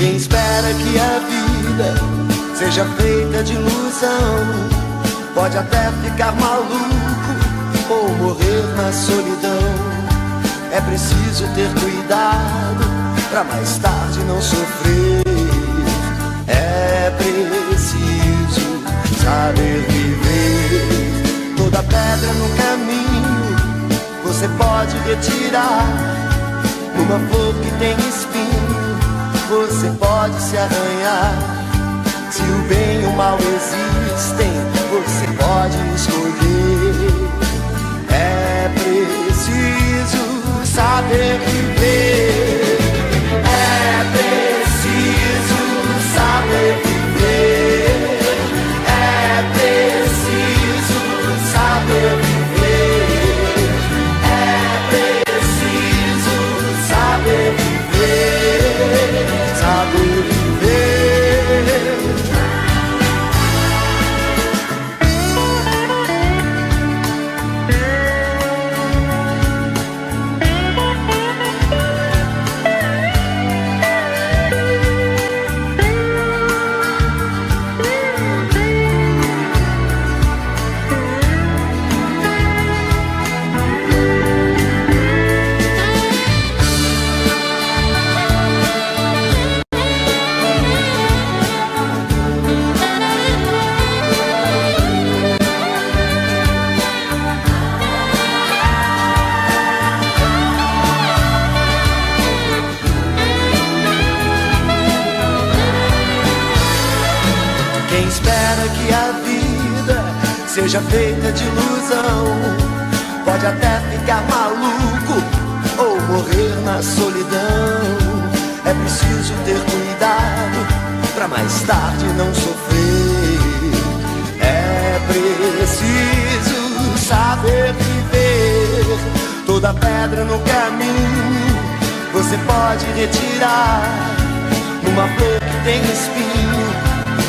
Quem espera que a vida seja feita de ilusão pode até ficar maluco ou morrer na solidão. É preciso ter cuidado pra mais tarde não sofrer. É preciso saber viver. Toda pedra no caminho você pode retirar. Uma flor que tem espinho você pode se arranhar. Se o bem e o mal existem, você pode escolher. É preciso saber viver. É preciso saber viver. É preciso saber viver. É preciso saber viver. Saber viver. Quem espera que a vida seja feita de ilusão pode até ficar maluco ou morrer na solidão. É preciso ter cuidado pra mais tarde não sofrer. É preciso saber viver. Toda pedra no caminho você pode retirar. Uma flor que tem espinho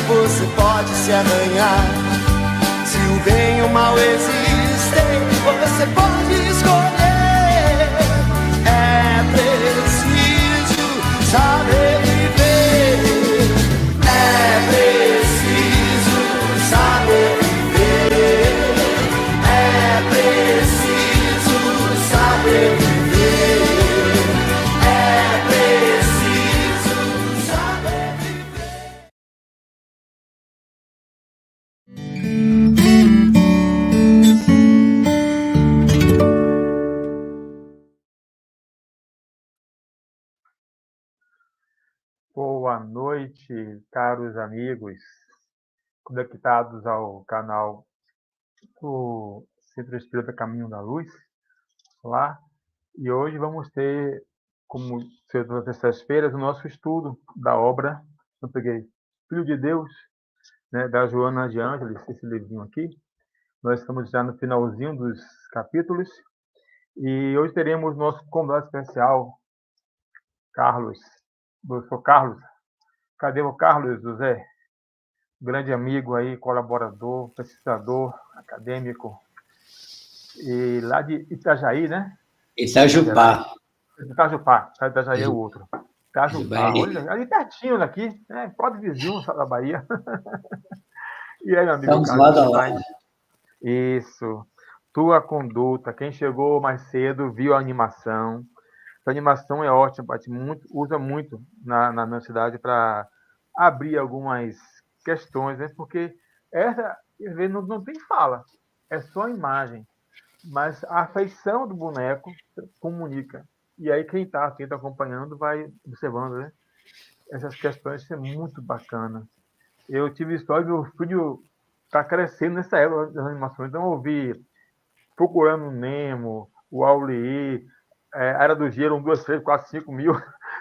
você pode se arranhar. Se o bem e o mal existem, você pode escolher. É preciso saber viver. É preciso saber viver. É preciso saber viver. É preciso saber viver. Boa noite, caros amigos, conectados ao canal do Centro Espírita Caminho da Luz, lá. E hoje vamos ter, como todas as terças-feiras, o nosso estudo da obra, eu peguei Filho de Deus, né, da Joana de Ângeles, esse livrinho aqui. Nós estamos já no finalzinho dos capítulos, e hoje teremos nosso convidado especial, Carlos, professor Carlos. Cadê o Carlos, José? Grande amigo aí, colaborador, pesquisador, acadêmico, e lá de Itajaí, né? Itajubá. Itajubá, Itajaí é o outro. Itajubá, Itajubá. olha, ali pertinho daqui, né? Pode vizinho da Bahia. E aí, meu amigo Estamos Carlos, lado a tudo lado. bem? Isso. Tua conduta, quem chegou mais cedo viu a animação. A animação é ótima, usa muito na minha cidade para abrir algumas questões, né? Porque essa, às vezes, não tem fala, é só imagem, mas a afeição do boneco comunica. E aí quem está atento, acompanhando, vai observando, né? Essas questões, isso é muito bacana. Eu tive história, meu filho está crescendo nessa época das animações, então eu ouvi Procurando Nemo, o Wall-E, Era do Gelo, 1, 2, 3, 4, 5 mil,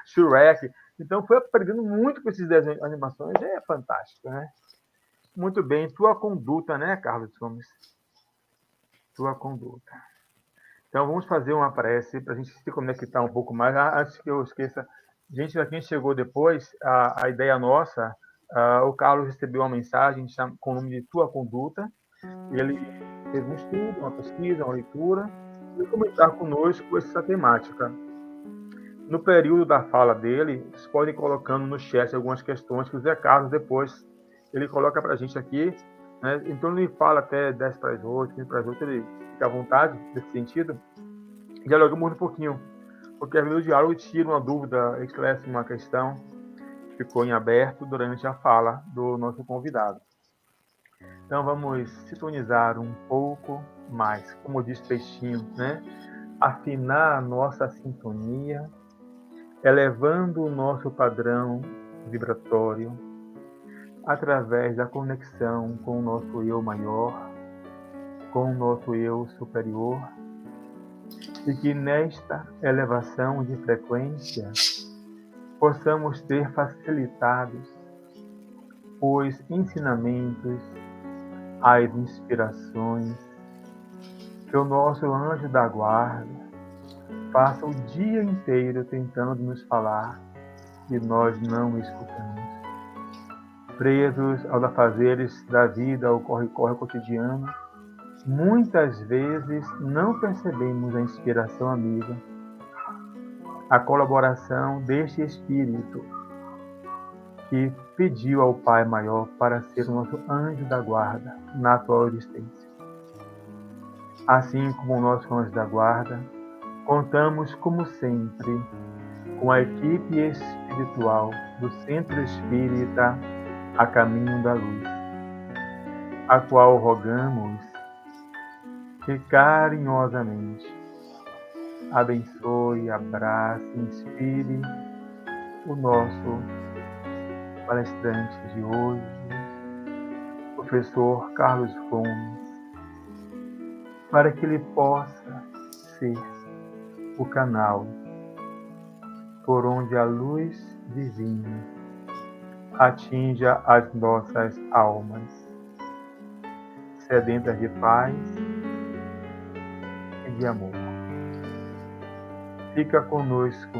Shrek. Então, foi aprendendo muito com esses desenhos de animações. É fantástico, né? Muito bem. Tua conduta, né, Carlos Gomes? Tua conduta. Então, vamos fazer uma prece para a gente se conectar um pouco mais. Antes que eu esqueça, gente, para quem chegou depois, a ideia nossa, o Carlos recebeu uma mensagem com o nome de Tua Conduta. Ele fez um estudo, uma pesquisa, uma leitura, e comentar conosco essa temática. No período da fala dele, vocês podem ir colocando no chat algumas questões que o Zé Carlos depois ele coloca para a gente aqui, né? Então ele fala até 10 para as 8, 15 para as 8, ele fica à vontade nesse sentido. Dialogamos um pouquinho, porque às vezes o diálogo tira uma dúvida, esclarece uma questão que ficou em aberto durante a fala do nosso convidado. Então vamos sintonizar um pouco mais, como diz Peixinho, né? Afinar a nossa sintonia, elevando o nosso padrão vibratório através da conexão com o nosso eu maior, com o nosso eu superior, e que nesta elevação de frequência possamos ter facilitados os ensinamentos, as inspirações, que o nosso anjo da guarda passa o dia inteiro tentando nos falar e nós não escutamos. Presos aos afazeres da vida, ao corre-corre cotidiano, muitas vezes não percebemos a inspiração amiga, a colaboração deste Espírito que pediu ao Pai Maior para ser o nosso anjo da guarda na atual existência. Assim como nós, anjos da guarda, contamos, como sempre, com a equipe espiritual do Centro Espírita A Caminho da Luz, a qual rogamos que carinhosamente abençoe, abrace, inspire o nosso palestrante de hoje, professor Carlos Gomes, para que ele possa ser o canal por onde a luz divina atinja as nossas almas, sedentas de paz e de amor. Fica conosco,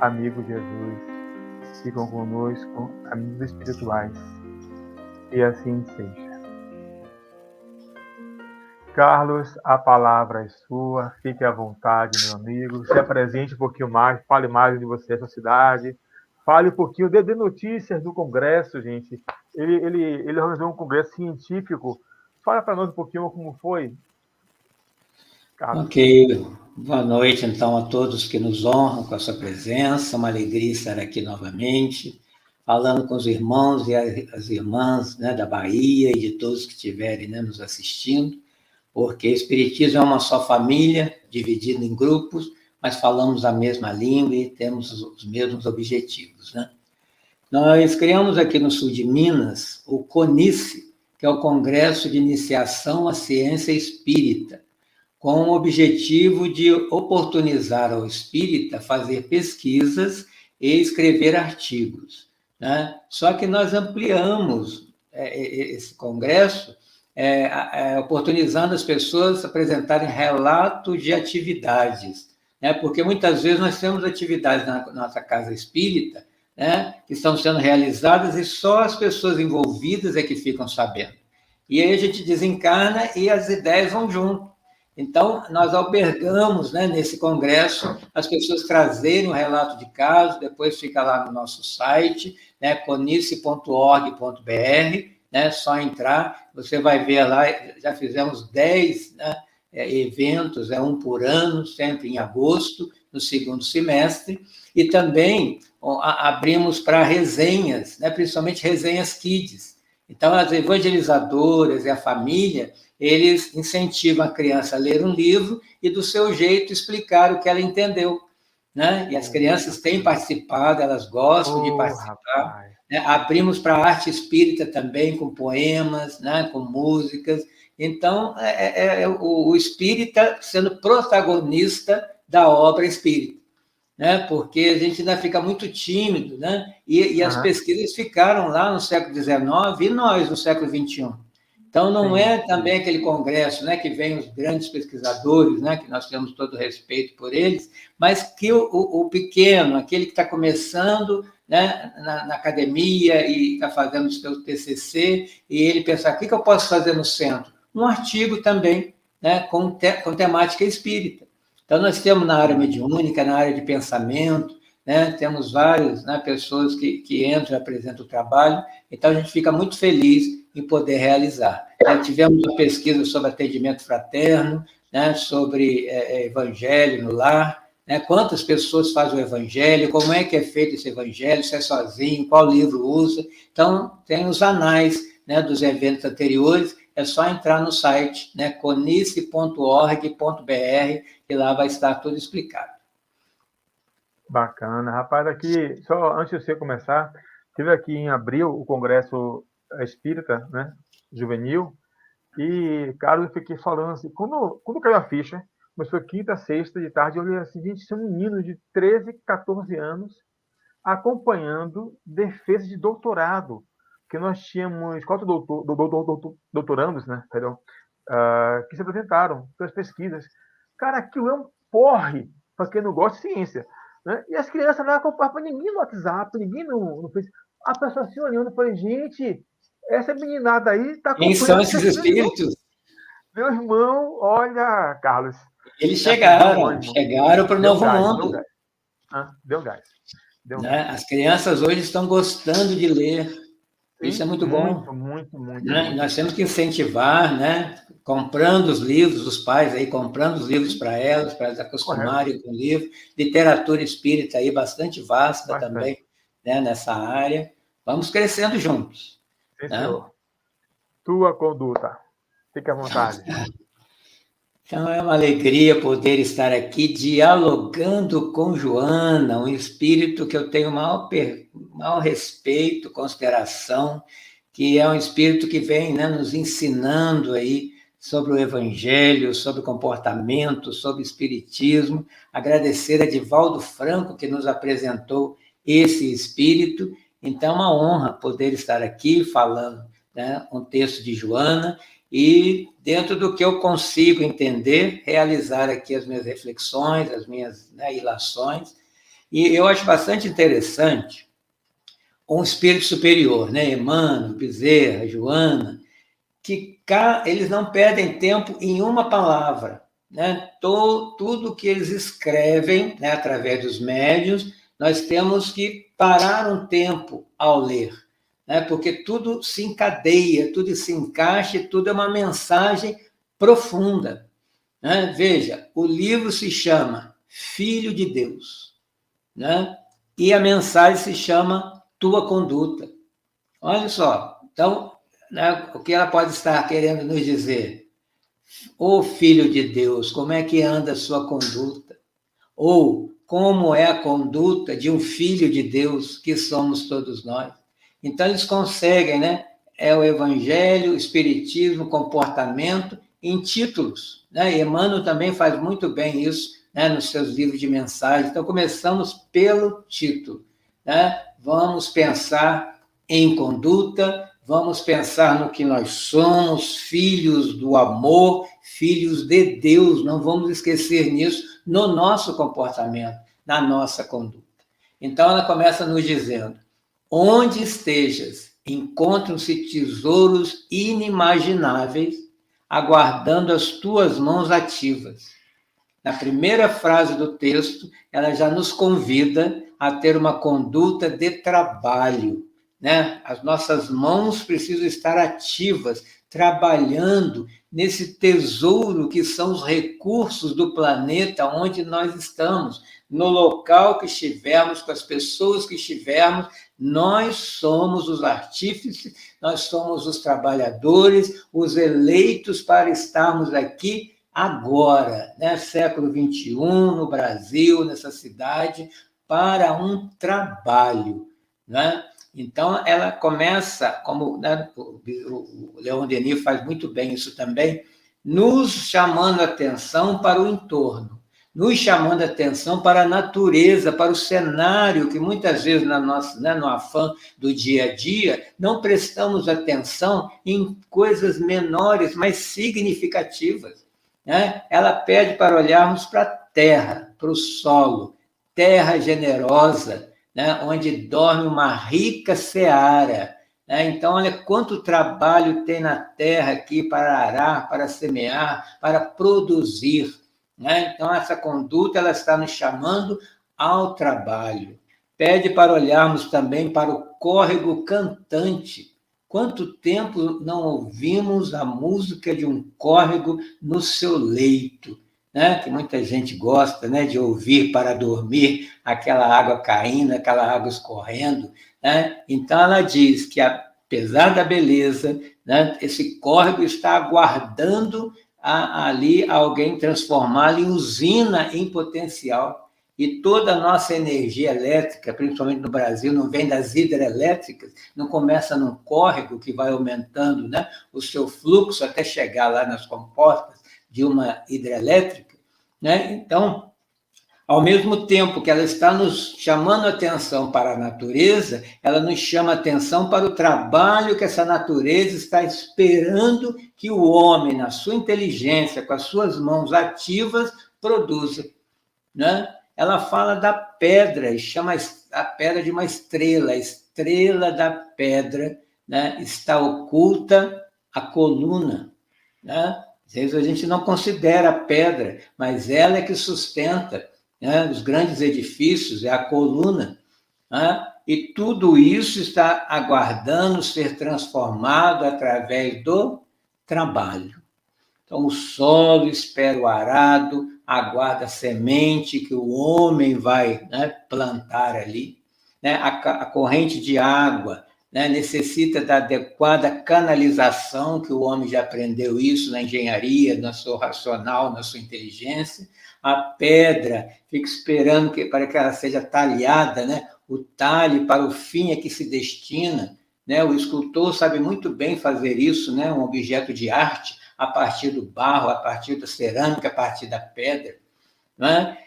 amigo Jesus, ficam conosco, amigos espirituais, e assim seja. Carlos, a palavra é sua, fique à vontade, meu amigo, se apresente um pouquinho mais, fale mais de você, da sua cidade, fale um pouquinho de notícias do Congresso, gente. Ele organizou um congresso científico. Fala para nós um pouquinho como foi, Carlos. Ok, boa noite então a todos que nos honram com a sua presença, uma alegria estar aqui novamente, falando com os irmãos e as irmãs, né, da Bahia e de todos que estiverem, né, nos assistindo, porque o Espiritismo é uma só família, dividida em grupos, mas falamos a mesma língua e temos os mesmos objetivos, né? Nós criamos aqui no sul de Minas o CONICE, que é o Congresso de Iniciação à Ciência Espírita, com o objetivo de oportunizar ao espírita fazer pesquisas e escrever artigos, né? Só que nós ampliamos esse congresso, oportunizando as pessoas a apresentarem relatos de atividades, né? Porque muitas vezes nós temos atividades na nossa casa espírita, né, que estão sendo realizadas e só as pessoas envolvidas é que ficam sabendo. E aí a gente desencarna e as ideias vão junto. Então, nós albergamos, né, nesse congresso, as pessoas trazerem um relato de caso, depois fica lá no nosso site, né, conice.org.br, né, só entrar, você vai ver lá, já fizemos 10, né, eventos, um por ano, sempre em agosto, no segundo semestre, e também abrimos para resenhas, né, principalmente resenhas kids. Então, as evangelizadoras e a família, eles incentivam a criança a ler um livro e, do seu jeito, explicar o que ela entendeu, né? E as crianças têm participado, elas gostam de participar. Né? Abrimos para a arte espírita também, com poemas, né? Com músicas. Então, o espírita sendo protagonista da obra espírita, né? Porque a gente ainda fica muito tímido, né? E as pesquisas ficaram lá no século XIX e nós no século XXI. Então, não é também aquele congresso, né, que vem os grandes pesquisadores, né, que nós temos todo respeito por eles, mas que o pequeno, aquele que está começando, né, na academia e está fazendo o seu TCC, e ele pensar, o que eu posso fazer no centro? Um artigo também, né, com temática espírita. Então, nós temos na área mediúnica, na área de pensamento, né, temos várias, né, pessoas que entram e apresentam o trabalho, então a gente fica muito feliz em poder realizar. Tivemos uma pesquisa sobre atendimento fraterno, né, sobre evangelho no lar, né, quantas pessoas fazem o evangelho, como é que é feito esse evangelho, se é sozinho, qual livro usa. Então, tem os anais, né, dos eventos anteriores, é só entrar no site, né, conice.org.br, e lá vai estar tudo explicado. Bacana. Rapaz, aqui, só antes de você começar, teve aqui em abril o Congresso Espírita, né, Juvenil, e, cara, eu fiquei falando assim, quando caiu a ficha, começou quinta, sexta de tarde, eu olhei assim, gente, são meninos de 13, 14 anos acompanhando defesa de doutorado, que nós tínhamos 4 doutorandos, né, perdão, que se apresentaram pelas pesquisas. Cara, aquilo é um porre para quem não gosta de ciência. Né? E as crianças não acompanham ninguém no WhatsApp, ninguém no Facebook. A pessoa se olhando, eu falei, gente, essa meninada aí está acompanhando. Quem são esses espíritos? Meu irmão, olha, Carlos. Eles chegaram para o novo mundo. Deu gás. Né? As crianças hoje estão gostando de ler. Isso é muito bom. Muito. Né? Nós temos que incentivar, né? Comprando os livros, os pais aí comprando os livros para elas acostumarem com o livro. Literatura espírita aí bastante vasta também, né? Nessa área. Vamos crescendo juntos. Sim, né? Senhor. Tua conduta. Fique à vontade. Então, é uma alegria poder estar aqui dialogando com Joana, um espírito que eu tenho maior respeito, consideração, que é um espírito que vem, né, nos ensinando aí sobre o Evangelho, sobre comportamento, sobre espiritismo. Agradecer a Divaldo Franco, que nos apresentou esse espírito. Então, é uma honra poder estar aqui falando, né, um texto de Joana, e, dentro do que eu consigo entender, realizar aqui as minhas reflexões, as minhas, né, ilações. E eu acho bastante interessante um espírito superior, né, Emmanuel, Bezerra, Joana, que eles não perdem tempo em uma palavra, né? Tudo que eles escrevem, né, através dos médiuns, nós temos que parar um tempo ao ler, né? Porque tudo se encadeia, tudo se encaixa, tudo é uma mensagem profunda, né? Veja, o livro se chama Filho de Deus, né? E a mensagem se chama Tua Conduta. Olha só, então, né, o que ela pode estar querendo nos dizer? Ô Filho de Deus, como é que anda a sua conduta? Ou como é a conduta de um filho de Deus, que somos todos nós? Então, eles conseguem, né? É o Evangelho, o Espiritismo, comportamento, em títulos, né? E Emmanuel também faz muito bem isso, né, nos seus livros de mensagens. Então, começamos pelo título, né? Vamos pensar em conduta, vamos pensar no que nós somos, filhos do amor, filhos de Deus, não vamos esquecer nisso no nosso comportamento, na nossa conduta. Então, ela começa nos dizendo: onde estejas, encontram-se tesouros inimagináveis, aguardando as tuas mãos ativas. Na primeira frase do texto, ela já nos convida a ter uma conduta de trabalho, né? As nossas mãos precisam estar ativas, trabalhando nesse tesouro que são os recursos do planeta onde nós estamos, no local que estivermos, com as pessoas que estivermos. Nós somos os artífices, nós somos os trabalhadores, os eleitos para estarmos aqui agora, né? Século XXI, no Brasil, nessa cidade, para um trabalho, né? Então, ela começa, como, né, o Leon Denis faz muito bem isso também, nos chamando a atenção para o entorno, nos chamando a atenção para a natureza, para o cenário, que muitas vezes né, no afã do dia a dia, não prestamos atenção em coisas menores, mas significativas, né? Ela pede para olharmos para a terra, para o solo, terra generosa, né, onde dorme uma rica seara, né? Então, olha quanto trabalho tem na terra aqui para arar, para semear, para produzir, né? Então, essa conduta ela está nos chamando ao trabalho. Pede para olharmos também para o córrego cantante. Quanto tempo não ouvimos a música de um córrego no seu leito, né? Que muita gente gosta, né, de ouvir para dormir, aquela água caindo, aquela água escorrendo, né? Então, ela diz que, apesar da beleza, né, esse córrego está aguardando ali alguém transformá-lo em usina em potencial. E toda a nossa energia elétrica, principalmente no Brasil, não vem das hidrelétricas, não começa num córrego que vai aumentando, né, o seu fluxo até chegar lá nas comportas de uma hidrelétrica, né? Então, ao mesmo tempo que ela está nos chamando a atenção para a natureza, ela nos chama a atenção para o trabalho que essa natureza está esperando que o homem, na sua inteligência, com as suas mãos ativas, produza, né? Ela fala da pedra e chama a pedra de uma estrela. A estrela da pedra, né, está oculta a coluna, né? Às vezes a gente não considera a pedra, mas ela é que sustenta, né, os grandes edifícios, é a coluna, né? E tudo isso está aguardando ser transformado através do trabalho. Então, o solo espera o arado, aguarda a semente que o homem vai, né, plantar ali, né? A corrente de água, né, necessita da adequada canalização, que o homem já aprendeu isso na engenharia, no seu racional, na sua inteligência. A pedra fica esperando para que ela seja talhada, né? O talhe para o fim a que se destina, né? O escultor sabe muito bem fazer isso, né? Um objeto de arte, a partir do barro, a partir da cerâmica, a partir da pedra, né?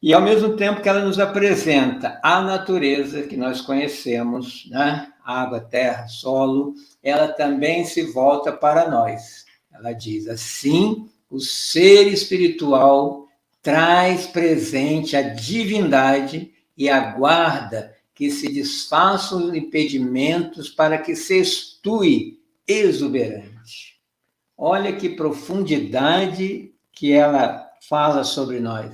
E, ao mesmo tempo que ela nos apresenta a natureza que nós conhecemos, né? Água, terra, solo, ela também se volta para nós. Ela diz assim: o ser espiritual traz presente a divindade e aguarda que se desfaçam os impedimentos para que se estue exuberante. Olha que profundidade que ela fala sobre nós.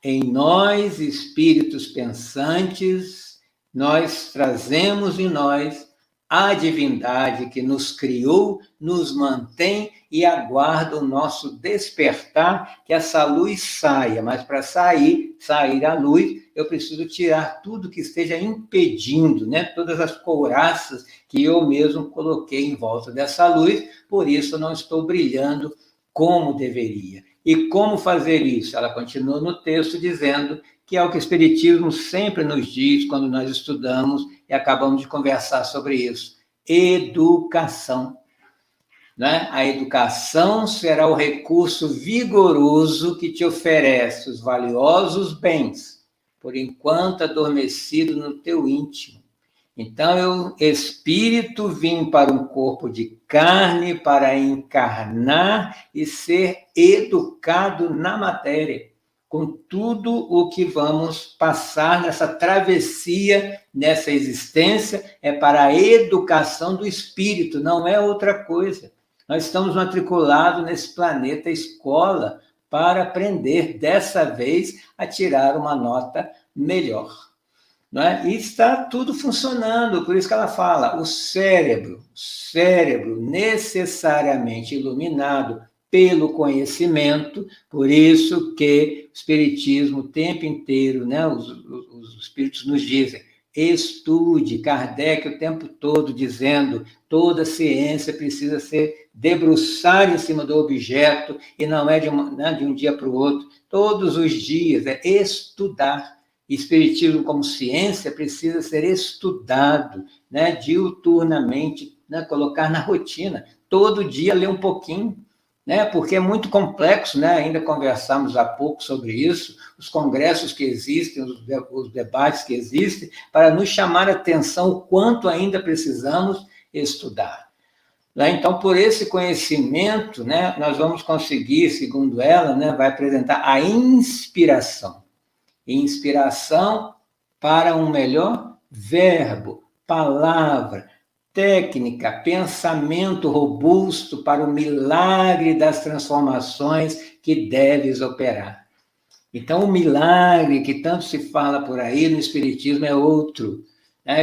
Em nós, espíritos pensantes, nós trazemos em nós a divindade que nos criou, nos mantém e aguarda o nosso despertar, que essa luz saia. Mas para sair a luz, eu preciso tirar tudo que esteja impedindo, né? Todas as couraças que eu mesmo coloquei em volta dessa luz, por isso eu não estou brilhando como deveria. E como fazer isso? Ela continua no texto dizendo que é o que o Espiritismo sempre nos diz quando nós estudamos e acabamos de conversar sobre isso. Educação. Né? A educação será o recurso vigoroso que te oferece os valiosos bens, por enquanto adormecido no teu íntimo. Então, eu, espírito, vim para um corpo de carne para encarnar e ser educado na matéria, com tudo o que vamos passar nessa travessia, nessa existência, é para a educação do espírito, não é outra coisa. Nós estamos matriculados nesse planeta escola para aprender, dessa vez, a tirar uma nota melhor. Não é? E está tudo funcionando, por isso que ela fala, o cérebro necessariamente iluminado pelo conhecimento, por isso que o Espiritismo o tempo inteiro, né, os Espíritos nos dizem, estude, Kardec o tempo todo dizendo, toda ciência precisa ser debruçar em cima do objeto, e não é de um dia para o outro, todos os dias, é estudar. Espiritismo como ciência precisa ser estudado, né, diuturnamente, né, colocar na rotina, todo dia ler um pouquinho, né, porque é muito complexo, né, ainda conversamos há pouco sobre isso, os congressos que existem, os debates que existem, para nos chamar a atenção o quanto ainda precisamos estudar. Então, por esse conhecimento, né, nós vamos conseguir, segundo ela, né, vai apresentar a inspiração. Inspiração para um melhor verbo, palavra, técnica, pensamento robusto para o milagre das transformações que deves operar. Então, o milagre que tanto se fala por aí no Espiritismo é outro.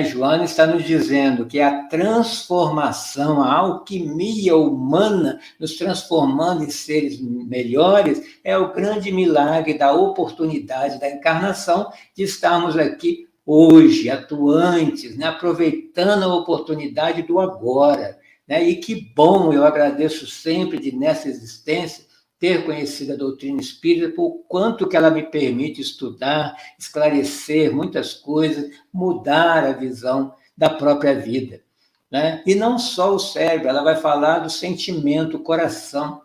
Joana está nos dizendo que a transformação, a alquimia humana, nos transformando em seres melhores, é o grande milagre da oportunidade da encarnação de estarmos aqui hoje, atuantes, né, aproveitando a oportunidade do agora. Né? E que bom, eu agradeço sempre nessa existência, ter conhecido a doutrina espírita, por quanto que ela me permite estudar, esclarecer muitas coisas, mudar a visão da própria vida. Né? E não só o cérebro, ela vai falar do sentimento, o coração.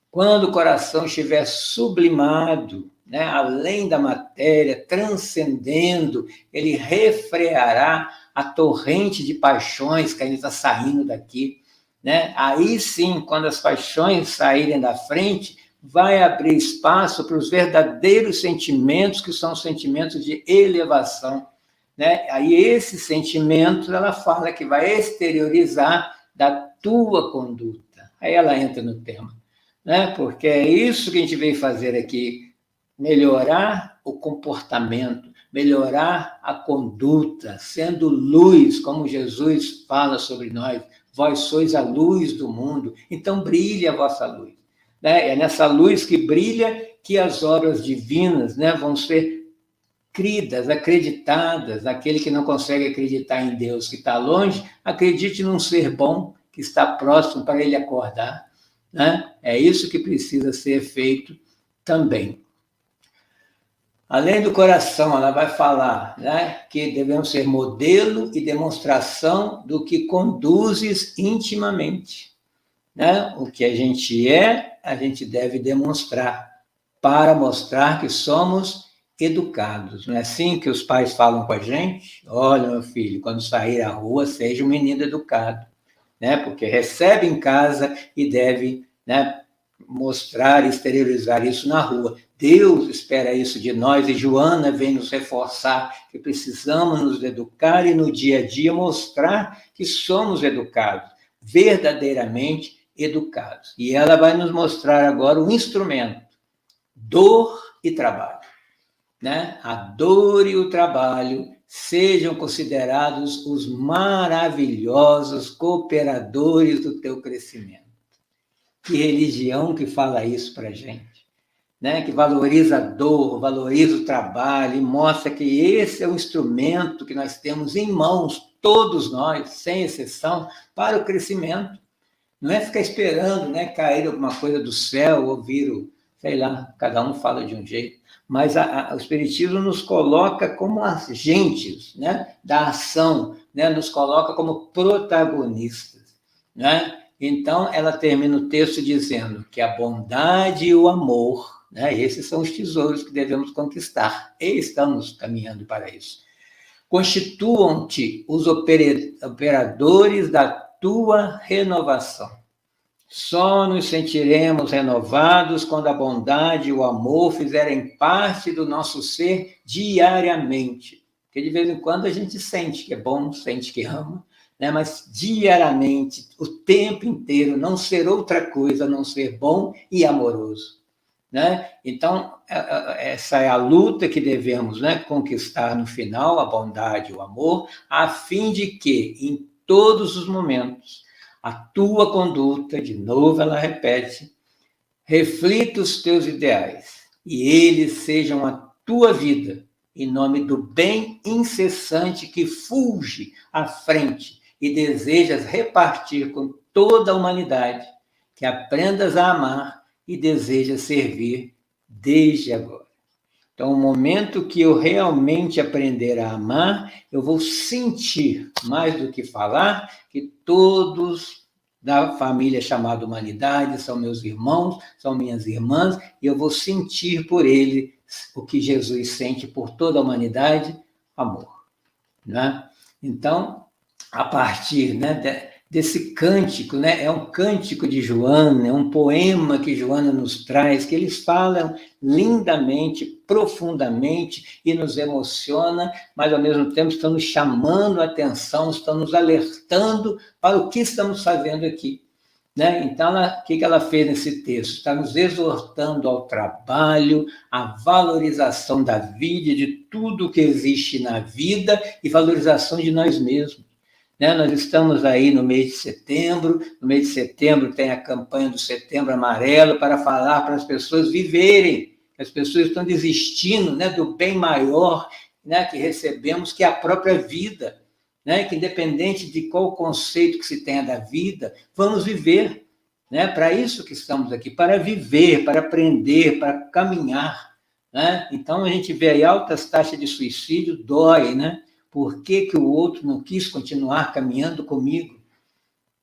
Quando o coração estiver sublimado, né, além da matéria, transcendendo, ele refreará a torrente de paixões que ainda está saindo daqui. Né? Aí sim, quando as paixões saírem da frente, vai abrir espaço para os verdadeiros sentimentos, que são sentimentos de elevação. Né? Aí esses sentimentos, ela fala que vai exteriorizar da tua conduta. Aí ela entra no tema. Né? Porque é isso que a gente veio fazer aqui, melhorar o comportamento, melhorar a conduta, sendo luz, como Jesus fala sobre nós, vós sois a luz do mundo, então brilhe a vossa luz. Né? É nessa luz que brilha que as obras divinas, né, vão ser cridas, acreditadas. Aquele que não consegue acreditar em Deus, que está longe, acredite num ser bom que está próximo para ele acordar. Né? É isso que precisa ser feito também. Além do coração, ela vai falar, né, que devemos ser modelo e demonstração do que conduzes intimamente. Né? O que a gente deve demonstrar para mostrar que somos educados. Não é assim que os pais falam com a gente? Olha, meu filho, quando sair à rua, seja um menino educado. Né? Porque recebe em casa e deve, né, mostrar e exteriorizar isso na rua. Deus espera isso de nós, e Joana vem nos reforçar que precisamos nos educar e no dia a dia mostrar que somos educados, verdadeiramente educados. E ela vai nos mostrar agora o instrumento, dor e trabalho. Né? A dor e o trabalho sejam considerados os maravilhosos cooperadores do teu crescimento. Que religião que fala isso para a gente, né? Que valoriza a dor, valoriza o trabalho e mostra que esse é o instrumento que nós temos em mãos, todos nós, sem exceção, para o crescimento. Não é ficar esperando, né, cair alguma coisa do céu, ouvir o, sei lá, cada um fala de um jeito, mas o Espiritismo nos coloca como agentes, né, da ação, né, nos coloca como protagonistas, né? Então, ela termina o texto dizendo que a bondade e o amor, né, esses são os tesouros que devemos conquistar, e estamos caminhando para isso. Constituam-te os operadores da tua renovação. Só nos sentiremos renovados quando a bondade e o amor fizerem parte do nosso ser diariamente. Porque de vez em quando a gente sente que é bom, sente que ama, né? Mas diariamente, o tempo inteiro, não ser outra coisa, não ser bom e amoroso. Né? Então, essa é a luta que devemos, né, conquistar no final, a bondade e o amor, a fim de que, em todos os momentos, a tua conduta, de novo ela repete, reflita os teus ideais e eles sejam a tua vida, em nome do bem incessante que fulge à frente e desejas repartir com toda a humanidade, que aprendas a amar e desejas servir desde agora. Então, o momento que eu realmente aprender a amar, eu vou sentir, mais do que falar, que todos da família chamada humanidade são meus irmãos, são minhas irmãs, e eu vou sentir por ele o que Jesus sente por toda a humanidade, amor. Né? Então, a partir, né, desse cântico, né, é um cântico de Joana, é um poema que Joana nos traz, que eles falam lindamente, profundamente, e nos emociona, mas ao mesmo tempo estão nos chamando a atenção, estão nos alertando para o que estamos fazendo aqui. Né? Então, o que ela fez nesse texto? Está nos exortando ao trabalho, à valorização da vida, de tudo que existe na vida e valorização de nós mesmos. Né? Nós estamos aí no mês de setembro, no mês de setembro tem a campanha do Setembro Amarelo para falar para as pessoas viverem, as pessoas estão desistindo, né, do bem maior, né, que recebemos, que é a própria vida. Né, que independente de qual conceito que se tenha da vida, vamos viver, né, para isso que estamos aqui, para viver, para aprender, para caminhar. Né? Então, a gente vê aí altas taxas de suicídio, dói, né? Por que o outro não quis continuar caminhando comigo?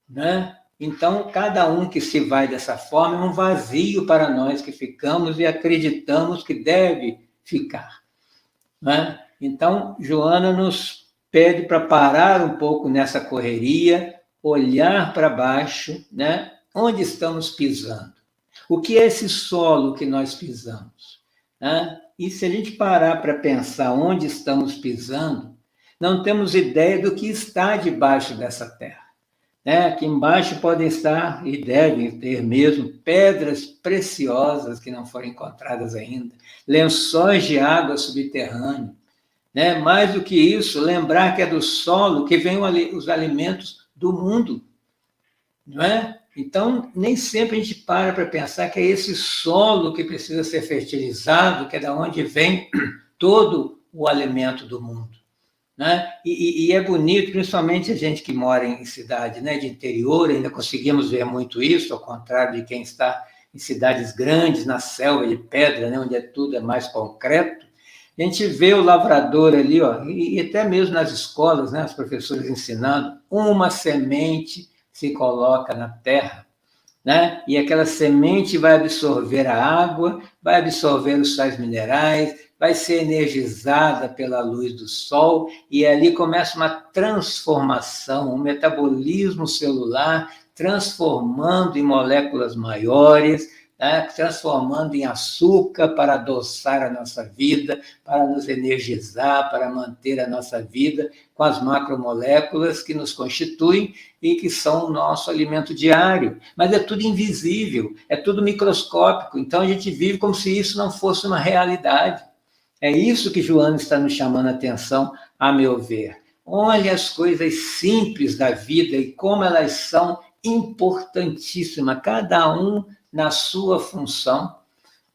Né? Então, cada um que se vai dessa forma é um vazio para nós que ficamos e acreditamos que deve ficar. Né? Então, Joana nos pede para parar um pouco nessa correria, olhar para baixo, né? Onde estamos pisando? O que é esse solo que nós pisamos? Né? E se a gente parar para pensar onde estamos pisando, não temos ideia do que está debaixo dessa terra. Né? Aqui embaixo podem estar, e devem ter mesmo, pedras preciosas que não foram encontradas ainda, lençóis de água subterrânea. Né? Mais do que isso, lembrar que é do solo que vêm os alimentos do mundo. Não é? Então, nem sempre a gente para pensar que é esse solo que precisa ser fertilizado, que é da onde vem todo o alimento do mundo. Né? E é bonito, principalmente a gente que mora em cidade, né, de interior, ainda conseguimos ver muito isso, ao contrário de quem está em cidades grandes, na selva de pedra, né, onde tudo é mais concreto. A gente vê o lavrador ali, ó, e até mesmo nas escolas, né, os professores ensinando, uma semente se coloca na terra, né, e aquela semente vai absorver a água, vai absorver os sais minerais, vai ser energizada pela luz do sol, e ali começa uma transformação, um metabolismo celular, transformando em moléculas maiores, né, transformando em açúcar para adoçar a nossa vida, para nos energizar, para manter a nossa vida com as macromoléculas que nos constituem e que são o nosso alimento diário. Mas é tudo invisível, é tudo microscópico, então a gente vive como se isso não fosse uma realidade. É isso que Joana está nos chamando a atenção, a meu ver. Olha as coisas simples da vida e como elas são importantíssimas, cada um na sua função,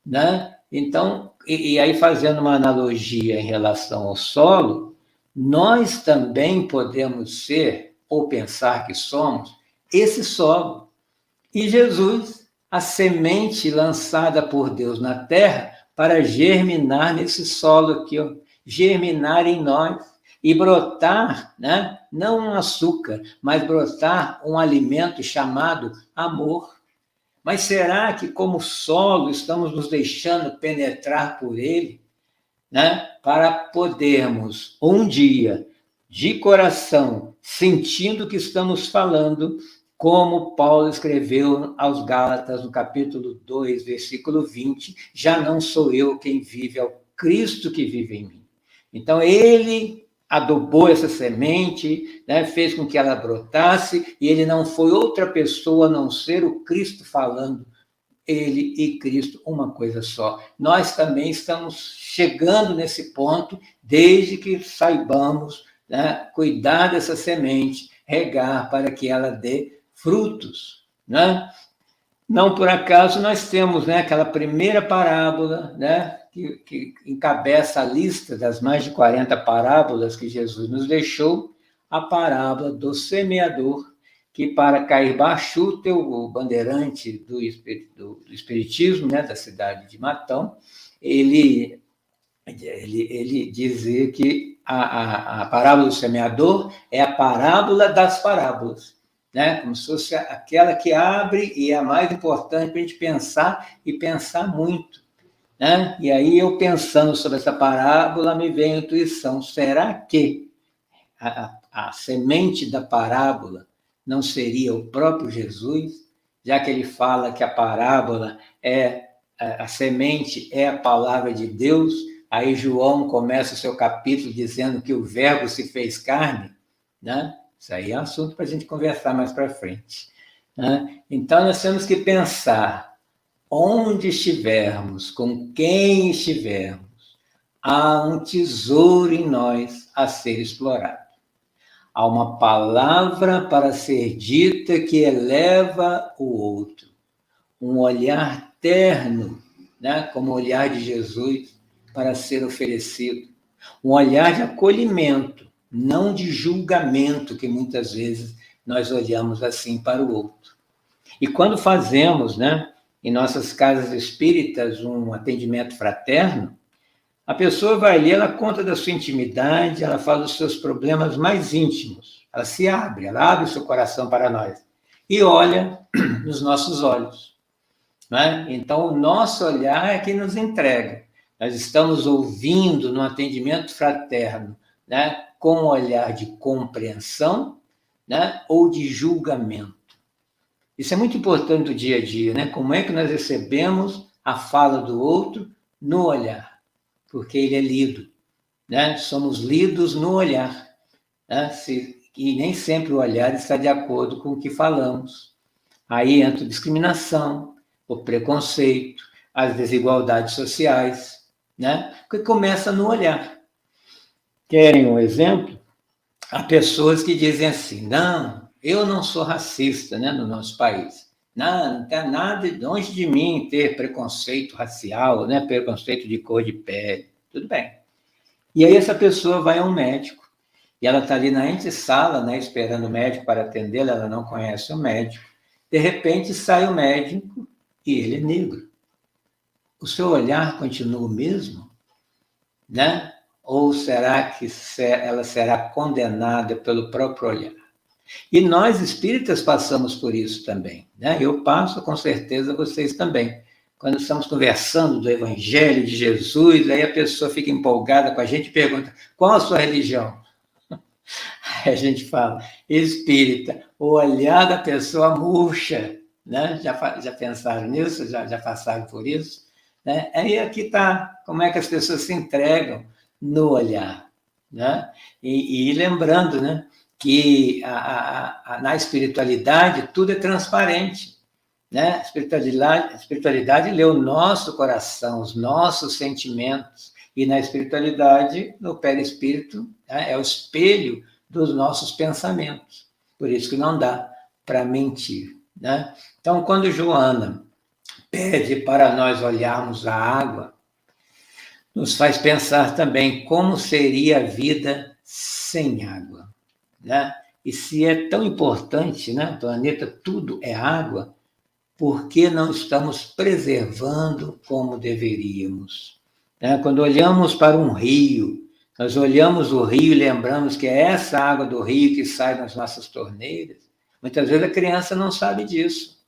né? Então, e aí fazendo uma analogia em relação ao solo, nós também podemos ser, ou pensar que somos, esse solo. E Jesus, a semente lançada por Deus na terra para germinar nesse solo aqui, ó, germinar em nós e brotar, né? Não um açúcar, mas brotar um alimento chamado amor. Mas será que, como solo, estamos nos deixando penetrar por ele, né? Para podermos, um dia, de coração, sentindo que estamos falando, como Paulo escreveu aos Gálatas, no capítulo 2, versículo 20, já não sou eu quem vive, é o Cristo que vive em mim. Então, ele adubou essa semente, né, fez com que ela brotasse, e ele não foi outra pessoa a não ser o Cristo falando, ele e Cristo, uma coisa só. Nós também estamos chegando nesse ponto, desde que saibamos, né, cuidar dessa semente, regar para que ela dê frutos, né? Não por acaso nós temos, né, aquela primeira parábola, né, que encabeça a lista das mais de 40 parábolas que Jesus nos deixou, a parábola do semeador, que para Cair Barchuta, o bandeirante do espiritismo, né, da cidade de Matão, ele dizia que a parábola do semeador é a parábola das parábolas, né? Como se fosse aquela que abre e é a mais importante para a gente pensar e pensar muito, né? E aí eu pensando sobre essa parábola me veio a intuição, será que a semente da parábola não seria o próprio Jesus, já que ele fala que a parábola a semente é a palavra de Deus? Aí João começa o seu capítulo dizendo que o verbo se fez carne, né? Isso aí é assunto para a gente conversar mais para frente, né? Então, nós temos que pensar, onde estivermos, com quem estivermos, há um tesouro em nós a ser explorado. Há uma palavra para ser dita que eleva o outro. Um olhar terno, né, como o olhar de Jesus, para ser oferecido. Um olhar de acolhimento, não de julgamento, que muitas vezes nós olhamos assim para o outro. E quando fazemos, né, em nossas casas espíritas, um atendimento fraterno, a pessoa vai ali, ela conta da sua intimidade, ela fala dos seus problemas mais íntimos, ela se abre, ela abre o seu coração para nós e olha nos nossos olhos, né? Então, o nosso olhar é que nos entrega. Nós estamos ouvindo no atendimento fraterno, né, com um olhar de compreensão, né, ou de julgamento. Isso é muito importante do dia a dia, né? Como é que nós recebemos a fala do outro no olhar? Porque ele é lido, né? Somos lidos no olhar, né? E nem sempre o olhar está de acordo com o que falamos. Aí entra a discriminação, o preconceito, as desigualdades sociais, né? Que começa no olhar. Querem um exemplo? Há pessoas que dizem assim, não, eu não sou racista, né, no nosso país. Não tem nada longe de mim ter preconceito racial, né, preconceito de cor de pele. Tudo bem. E aí essa pessoa vai a um médico, e ela está ali na antessala, né, esperando o médico para atendê-la, ela não conhece o médico. De repente sai o médico e ele é negro. O seu olhar continua o mesmo, né? Ou será que ela será condenada pelo próprio olhar? E nós, espíritas, passamos por isso também, né? Eu passo, com certeza, vocês também. Quando estamos conversando do Evangelho de Jesus, aí a pessoa fica empolgada com a gente e pergunta, qual a sua religião? Aí a gente fala, espírita, o olhar da pessoa murcha, né? Já pensaram nisso? Já passaram por isso? Né? Aí aqui está como é que as pessoas se entregam no olhar. Né? E lembrando, né, que na espiritualidade tudo é transparente. Né? A espiritualidade lê o nosso coração, os nossos sentimentos. E na espiritualidade, no perispírito, né, é o espelho dos nossos pensamentos. Por isso que não dá para mentir. Né? Então, quando Joana pede para nós olharmos a água, nos faz pensar também como seria a vida sem água. Né? E se é tão importante, né, o planeta tudo é água, por que não estamos preservando como deveríamos? Né? Quando olhamos para um rio, nós olhamos o rio e lembramos que é essa água do rio que sai das nossas torneiras. Muitas vezes a criança não sabe disso.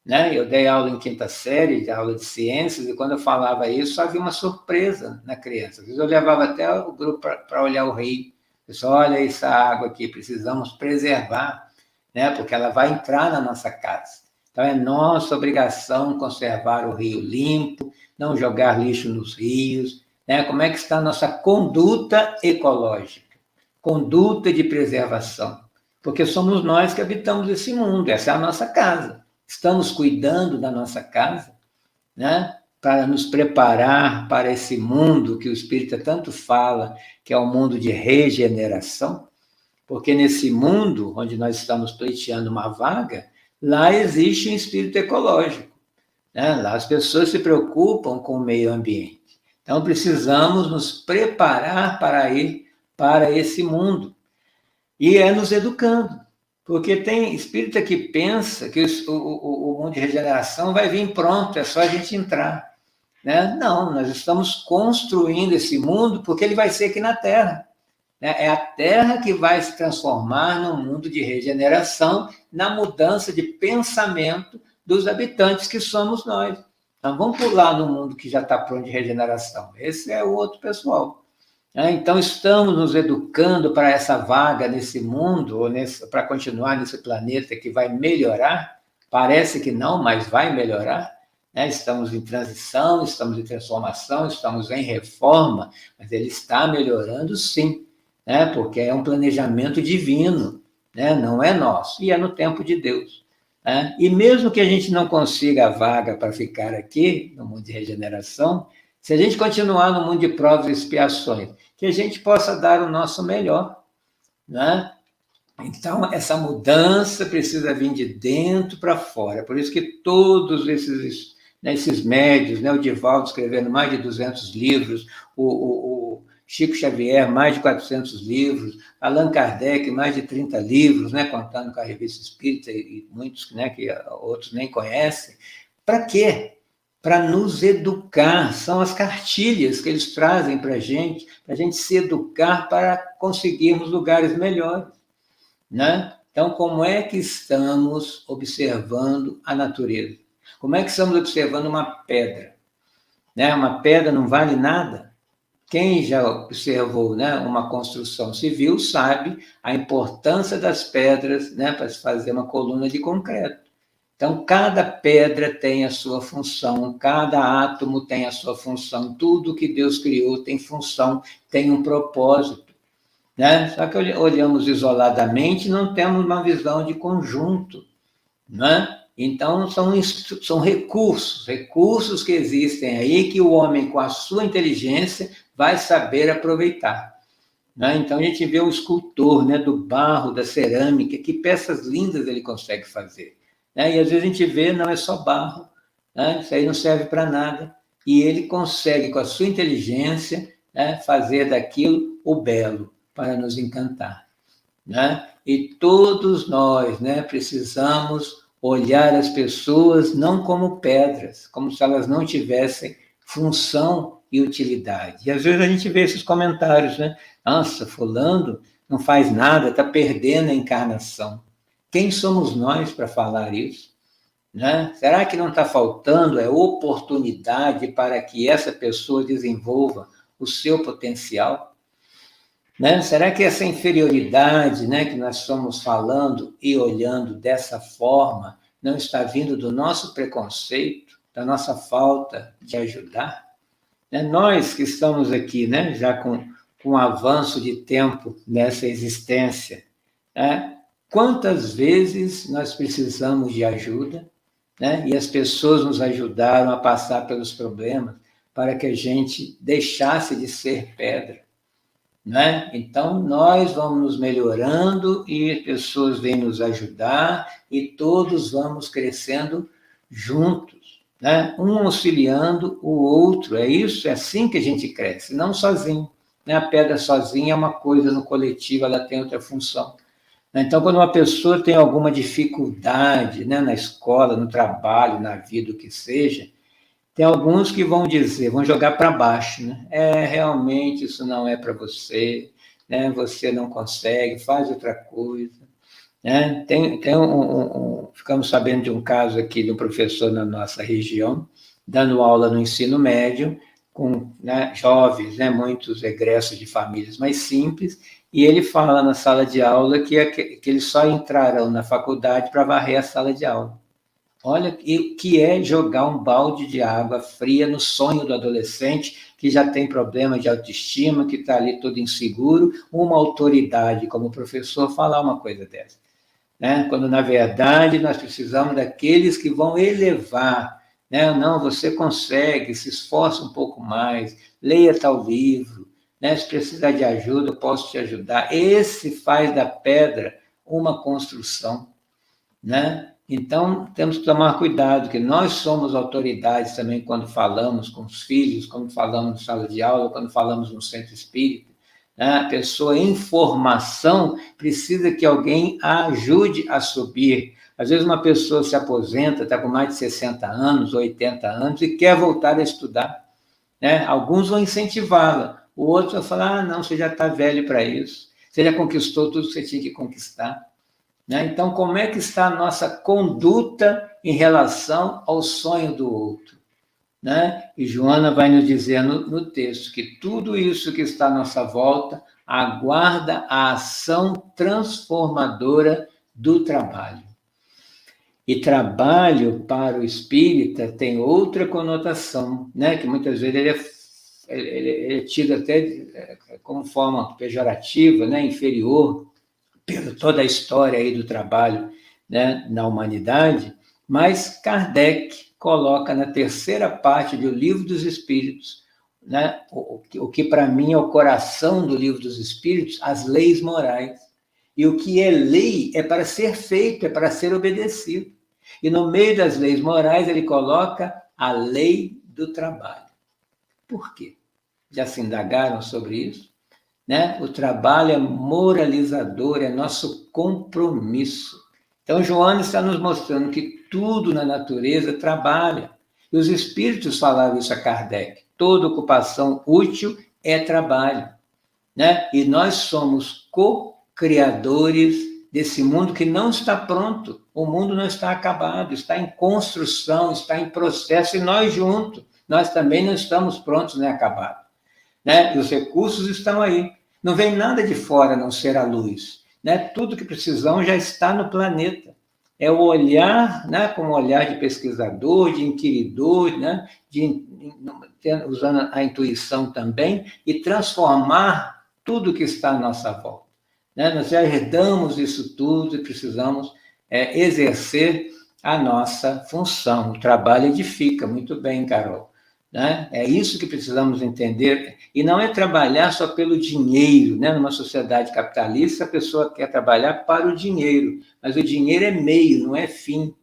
Né? Eu dei aula em quinta série, aula de ciências, e quando eu falava isso, havia uma surpresa na criança. Às vezes eu levava até o grupo para olhar o rio. Eu disse, olha essa água aqui, precisamos preservar, né? Porque ela vai entrar na nossa casa. Então é nossa obrigação conservar o rio limpo, não jogar lixo nos rios. Né? Como é que está a nossa conduta ecológica? Conduta de preservação. Porque somos nós que habitamos esse mundo, essa é a nossa casa. Estamos cuidando da nossa casa, né? Para nos preparar para esse mundo que o Espírito tanto fala, que é o mundo de regeneração, porque nesse mundo onde nós estamos pleiteando uma vaga, lá existe um espírito ecológico. Né? Lá as pessoas se preocupam com o meio ambiente. Então precisamos nos preparar para ir para esse mundo. E é nos educando. Porque tem espírita que pensa que o mundo de regeneração vai vir pronto, é só a gente entrar. Né? Não, nós estamos construindo esse mundo porque ele vai ser aqui na Terra. Né? É a Terra que vai se transformar num mundo de regeneração, na mudança de pensamento dos habitantes que somos nós. Não vamos pular no mundo que já está pronto de regeneração. Esse é o outro pessoal. Então, estamos nos educando para essa vaga nesse mundo, ou para continuar nesse planeta que vai melhorar. Parece que não, mas vai melhorar. Estamos em transição, estamos em transformação, estamos em reforma, mas ele está melhorando sim, porque é um planejamento divino, não é nosso, e é no tempo de Deus. E mesmo que a gente não consiga a vaga para ficar aqui, no mundo de regeneração, se a gente continuar no mundo de provas e expiações, que a gente possa dar o nosso melhor. Né? Então, essa mudança precisa vir de dentro para fora. Por isso que todos esses médios, o Divaldo escrevendo mais de 200 livros, o Chico Xavier, mais de 400 livros, Allan Kardec, mais de 30 livros, contando com a Revista Espírita e muitos que outros nem conhecem. Para quê? Para nos educar, são as cartilhas que eles trazem para a gente se educar para conseguirmos lugares melhores. Né? Então, como é que estamos observando a natureza? Como é que estamos observando uma pedra? Uma pedra não vale nada? Quem já observou uma construção civil sabe a importância das pedras para se fazer uma coluna de concreto. Então, cada pedra tem a sua função, cada átomo tem a sua função, tudo que Deus criou tem função, tem um propósito. Só que olhamos isoladamente e não temos uma visão de conjunto. Então, são recursos que existem aí que o homem, com a sua inteligência, vai saber aproveitar. Então, a gente vê o escultor do barro, da cerâmica, que peças lindas ele consegue fazer. E às vezes a gente vê, não é só barro, isso aí não serve para nada. E ele consegue, com a sua inteligência, fazer daquilo o belo, para nos encantar. E todos nós precisamos olhar as pessoas não como pedras, como se elas não tivessem função e utilidade. E às vezes a gente vê esses comentários, Nossa, fulano não faz nada, está perdendo a encarnação. Quem somos nós para falar isso? Será que não está faltando oportunidade para que essa pessoa desenvolva o seu potencial? Será que essa inferioridade que nós estamos falando e olhando dessa forma não está vindo do nosso preconceito, da nossa falta de ajudar? Nós que estamos aqui, né, já com um avanço de tempo nessa existência, quantas vezes nós precisamos de ajuda, né, e as pessoas nos ajudaram a passar pelos problemas para que a gente deixasse de ser pedra, né? Então, nós vamos nos melhorando e pessoas vêm nos ajudar e todos vamos crescendo juntos, né? Um auxiliando o outro, é isso, é assim que a gente cresce, não sozinho, né? A pedra sozinha é uma coisa, no coletivo ela tem outra função. Então, quando uma pessoa tem alguma dificuldade, né, na escola, no trabalho, na vida, o que seja, tem alguns que vão dizer, vão jogar para baixo, né? Realmente isso não é para você, né? Você não consegue, faz outra coisa, né? Ficamos sabendo de um caso aqui de um professor na nossa região, dando aula no ensino médio, com, né, jovens, né, muitos egressos de famílias mais simples, e ele fala na sala de aula que eles só entrarão na faculdade para varrer a sala de aula. Olha o que é jogar um balde de água fria no sonho do adolescente que já tem problema de autoestima, que está ali todo inseguro, uma autoridade como o professor falar uma coisa dessa, né? Quando, na verdade, nós precisamos daqueles que vão elevar, né? Não, você consegue, se esforça um pouco mais, leia tal livro, né? Se precisar de ajuda, eu posso te ajudar. Esse faz da pedra uma construção, né? Então, temos que tomar cuidado, que nós somos autoridades também quando falamos com os filhos, quando falamos na sala de aula, quando falamos no centro espírita, né? A pessoa em formação precisa que alguém a ajude a subir. Às vezes uma pessoa se aposenta, está com mais de 60 anos, 80 anos, e quer voltar a estudar, né? Alguns vão incentivá-la, o outro vai falar, não, você já está velho para isso, você já conquistou tudo que você tinha que conquistar. Então, como é que está a nossa conduta em relação ao sonho do outro, né? E Joana vai nos dizer no texto que tudo isso que está à nossa volta aguarda a ação transformadora do trabalho. E trabalho para o espírita tem outra conotação, né? Que muitas vezes ele é tido até como forma pejorativa, né? Inferior, pela toda a história aí do trabalho, né, na humanidade, mas Kardec coloca na terceira parte do Livro dos Espíritos, né, o que para mim é o coração do Livro dos Espíritos, as leis morais. E o que é lei é para ser feito, é para ser obedecido. E no meio das leis morais ele coloca a lei do trabalho. Por quê? Já se indagaram sobre isso? Né? O trabalho é moralizador, é nosso compromisso. Então, Joana está nos mostrando que tudo na natureza trabalha. E os espíritos falavam isso a Kardec. Toda ocupação útil é trabalho, né? E nós somos co-criadores desse mundo que não está pronto. O mundo não está acabado, está em construção, está em processo, e nós juntos, nós também não estamos prontos nem acabados, né? E os recursos estão aí. Não vem nada de fora a não ser a luz, né? Tudo que precisamos já está no planeta. É o olhar, né, como olhar de pesquisador, de inquiridor, né, usando a intuição também, e transformar tudo que está à nossa volta, né? Nós já herdamos isso tudo e precisamos exercer a nossa função. O trabalho edifica, muito bem, Carol. Né? É isso que precisamos entender, e não é trabalhar só pelo dinheiro, né? Numa sociedade capitalista, a pessoa quer trabalhar para o dinheiro, mas o dinheiro é meio, não é fim,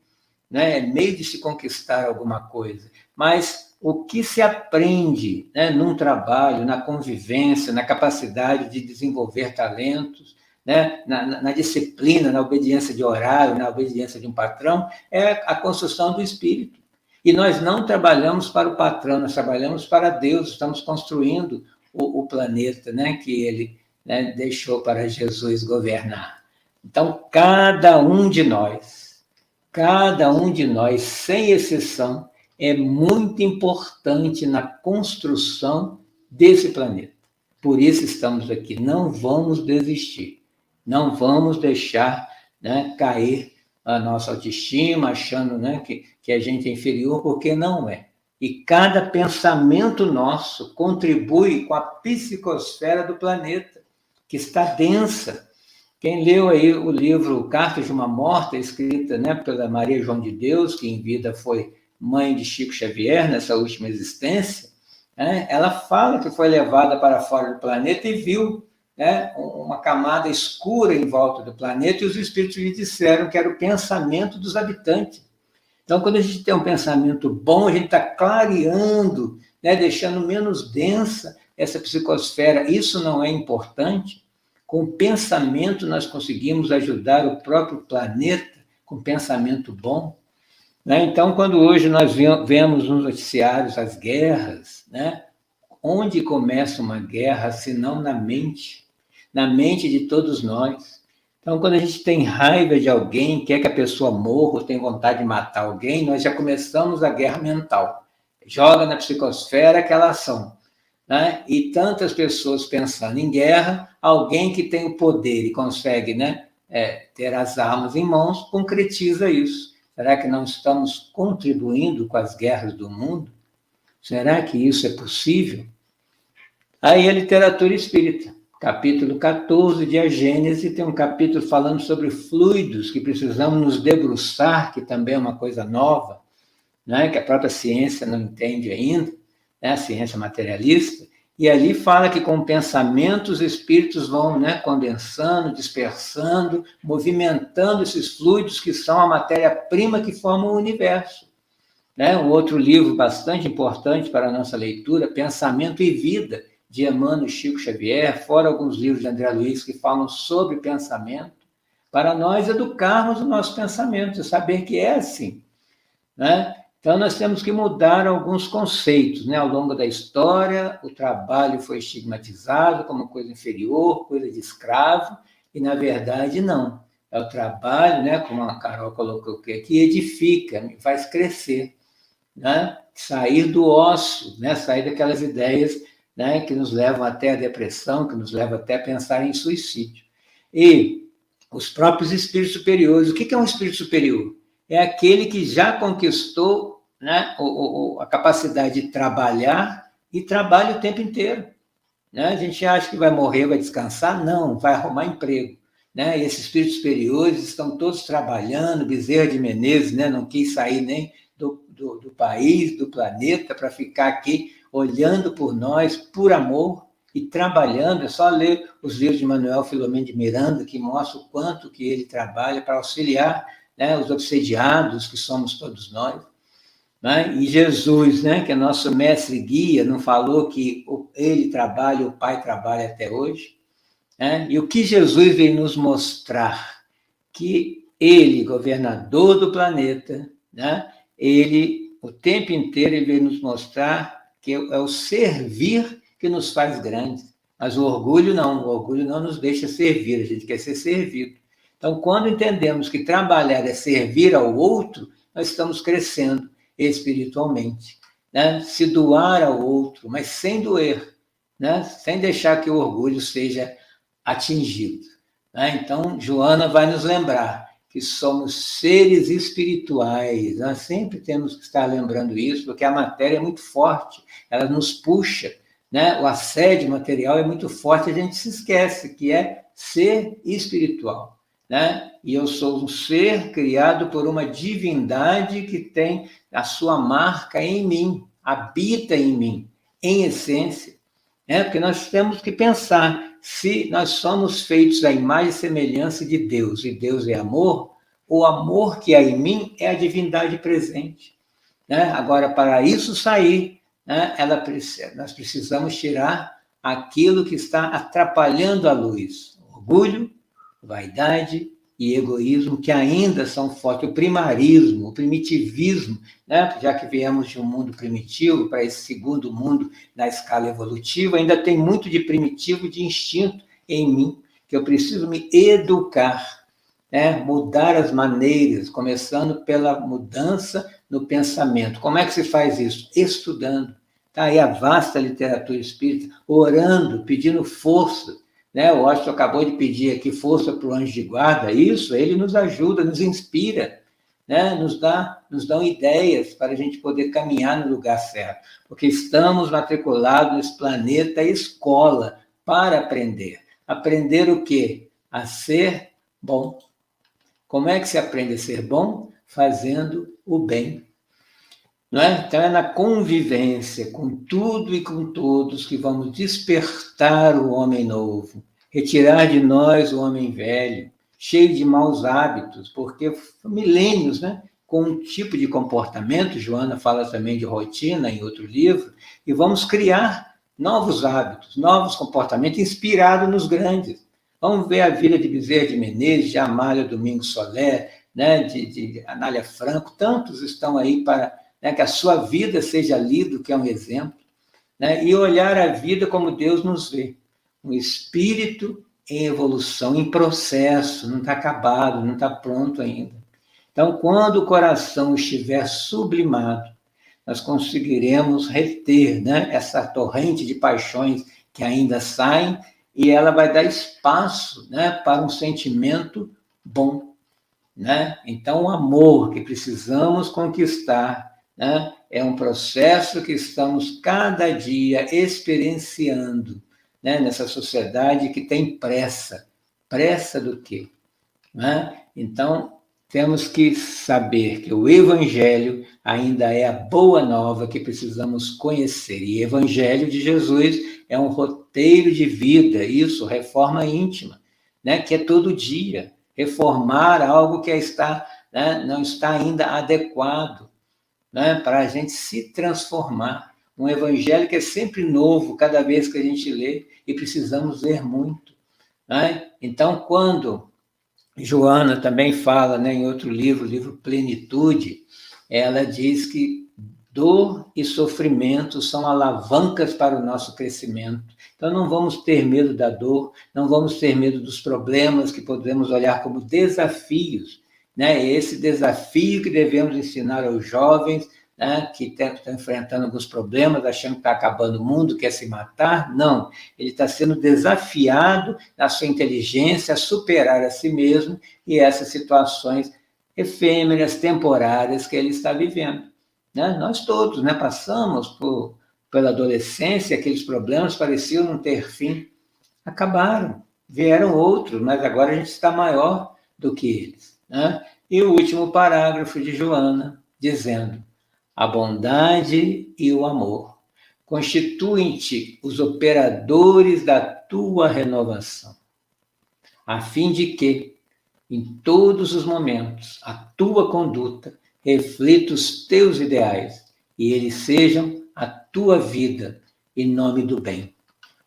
né? É meio de se conquistar alguma coisa, mas o que se aprende, né, num trabalho, na convivência, na capacidade de desenvolver talentos, né, na disciplina, na obediência de horário, na obediência de um patrão, é a construção do espírito. E nós não trabalhamos para o patrão, nós trabalhamos para Deus, estamos construindo o planeta, né, que ele, né, deixou para Jesus governar. Então, cada um de nós, sem exceção, é muito importante na construção desse planeta. Por isso estamos aqui, não vamos desistir, não vamos deixar, né, cair a nossa autoestima, achando, né, que a gente é inferior, porque não é. E cada pensamento nosso contribui com a psicosfera do planeta, que está densa. Quem leu aí o livro Cartas de uma Morta, escrita, né, pela Maria João de Deus, que em vida foi mãe de Chico Xavier, nessa última existência, né, ela fala que foi levada para fora do planeta e viu, né, uma camada escura em volta do planeta, e os espíritos lhe disseram que era o pensamento dos habitantes. Então, quando a gente tem um pensamento bom, a gente está clareando, né, deixando menos densa essa psicosfera. Isso não é importante? Com o pensamento, nós conseguimos ajudar o próprio planeta com pensamento bom. Né? Então, quando hoje nós vemos nos noticiários as guerras, né? Onde começa uma guerra, se não na mente de todos nós. Então, quando a gente tem raiva de alguém, quer que a pessoa morra, ou tem vontade de matar alguém, nós já começamos a guerra mental. Joga na psicosfera aquela ação. Né? E tantas pessoas pensando em guerra, alguém que tem o poder e consegue, né, ter as armas em mãos, concretiza isso. Será que não estamos contribuindo com as guerras do mundo? Será que isso é possível? Aí a literatura espírita, capítulo 14 de A Gênese, tem um capítulo falando sobre fluidos que precisamos nos debruçar, que também é uma coisa nova, né, que a própria ciência não entende ainda, né, a ciência materialista, e ali fala que com o pensamento os espíritos vão, né, condensando, dispersando, movimentando esses fluidos que são a matéria-prima que forma o universo. Né? Um outro livro bastante importante para a nossa leitura, Pensamento e Vida, de Emmanuel e Chico Xavier, fora alguns livros de André Luiz que falam sobre pensamento, para nós educarmos o nosso pensamento, saber que é assim. Né? Então, nós temos que mudar alguns conceitos. Né? Ao longo da história, o trabalho foi estigmatizado como coisa inferior, coisa de escravo, e, na verdade, não. É o trabalho, né, como a Carol colocou aqui, que edifica, faz crescer. Né? Sair do ócio, né? Sair daquelas ideias, né, que nos levam até a depressão, que nos levam até a pensar em suicídio. E os próprios espíritos superiores. O que é um espírito superior? É aquele que já conquistou, né, a capacidade de trabalhar e trabalha o tempo inteiro. Né? A gente acha que vai morrer, vai descansar? Não, vai arrumar emprego. Né? E esses espíritos superiores estão todos trabalhando. Bezerra de Menezes, né, não quis sair nem do país, do planeta, para ficar aqui olhando por nós, por amor, e trabalhando. É só ler os livros de Manuel Filomeno de Miranda, que mostra o quanto que ele trabalha para auxiliar, né, os obsediados, que somos todos nós. Né? E Jesus, né, que é nosso mestre guia, não falou que ele trabalha, o Pai trabalha até hoje? Né? E o que Jesus veio nos mostrar? Que ele, governador do planeta, né, ele, o tempo inteiro, ele veio nos mostrar que é o servir que nos faz grandes. Mas o orgulho não nos deixa servir, a gente quer ser servido. Então, quando entendemos que trabalhar é servir ao outro, nós estamos crescendo espiritualmente. Né? Se doar ao outro, mas sem doer, né? Sem deixar que o orgulho seja atingido. Né? Então, Joana vai nos lembrar que somos seres espirituais. Nós sempre temos que estar lembrando isso, porque a matéria é muito forte, ela nos puxa. Né? O assédio material é muito forte, a gente se esquece que é ser espiritual. Né? E eu sou um ser criado por uma divindade que tem a sua marca em mim, habita em mim, em essência. Né? Porque nós temos que pensar, se nós somos feitos à imagem e semelhança de Deus, e Deus é amor, o amor que há em mim é a divindade presente. Né? Agora, para isso sair, né, nós precisamos tirar aquilo que está atrapalhando a luz. Orgulho, vaidade e egoísmo, que ainda são fortes. O primarismo, o primitivismo, né? Já que viemos de um mundo primitivo para esse segundo mundo na escala evolutiva, ainda tem muito de primitivo, de instinto em mim, que eu preciso me educar, né? Mudar as maneiras, começando pela mudança no pensamento. Como é que se faz isso? Estudando. Está aí a vasta literatura espírita, orando, pedindo força, né? O Washington acabou de pedir aqui força para o anjo de guarda, isso, ele nos ajuda, nos inspira, né? Nos dão ideias para a gente poder caminhar no lugar certo, porque estamos matriculados nesse planeta escola para aprender. Aprender o quê? A ser bom. Como é que se aprende a ser bom? Fazendo o bem. Não é? Então, é na convivência com tudo e com todos que vamos despertar o homem novo, retirar de nós o homem velho, cheio de maus hábitos, porque milênios, né? Com um tipo de comportamento, Joana fala também de rotina em outro livro, e vamos criar novos hábitos, novos comportamentos inspirados nos grandes. Vamos ver a vida de Bezerra de Menezes, de Amália Domingos Soler, né? de Anália Franco, tantos estão aí para... né, que a sua vida seja lida, que é um exemplo, né, e olhar a vida como Deus nos vê, um espírito em evolução, em processo, não está acabado, não está pronto ainda. Então, quando o coração estiver sublimado, nós conseguiremos reter, né, essa torrente de paixões que ainda saem, e ela vai dar espaço, né, para um sentimento bom. Né? Então, o amor que precisamos conquistar, né, é um processo que estamos cada dia experienciando, né, nessa sociedade que tem pressa. Pressa do quê? Né? Então, temos que saber que o Evangelho ainda é a boa nova que precisamos conhecer. E o Evangelho de Jesus é um roteiro de vida, isso, reforma íntima, né, que é todo dia. Reformar algo que está, né, não está ainda adequado, né, para a gente se transformar. Um evangelho que é sempre novo, cada vez que a gente lê, e precisamos ler muito. Né? Então, quando Joana também fala, né, em outro livro, o livro Plenitude, ela diz que dor e sofrimento são alavancas para o nosso crescimento. Então, não vamos ter medo da dor, não vamos ter medo dos problemas que podemos olhar como desafios, né? É esse desafio que devemos ensinar aos jovens, né, que estão enfrentando alguns problemas, achando que está acabando o mundo, quer se matar. Não, ele está sendo desafiado na sua inteligência a superar a si mesmo e essas situações efêmeras, temporárias que ele está vivendo. Né? Nós todos, né, passamos pela adolescência, aqueles problemas pareciam não ter fim. Acabaram, vieram outros, mas agora a gente está maior do que eles. Né? E o último parágrafo de Joana, dizendo: a bondade e o amor constituem-te os operadores da tua renovação, a fim de que, em todos os momentos, a tua conduta reflita os teus ideais e eles sejam a tua vida em nome do bem.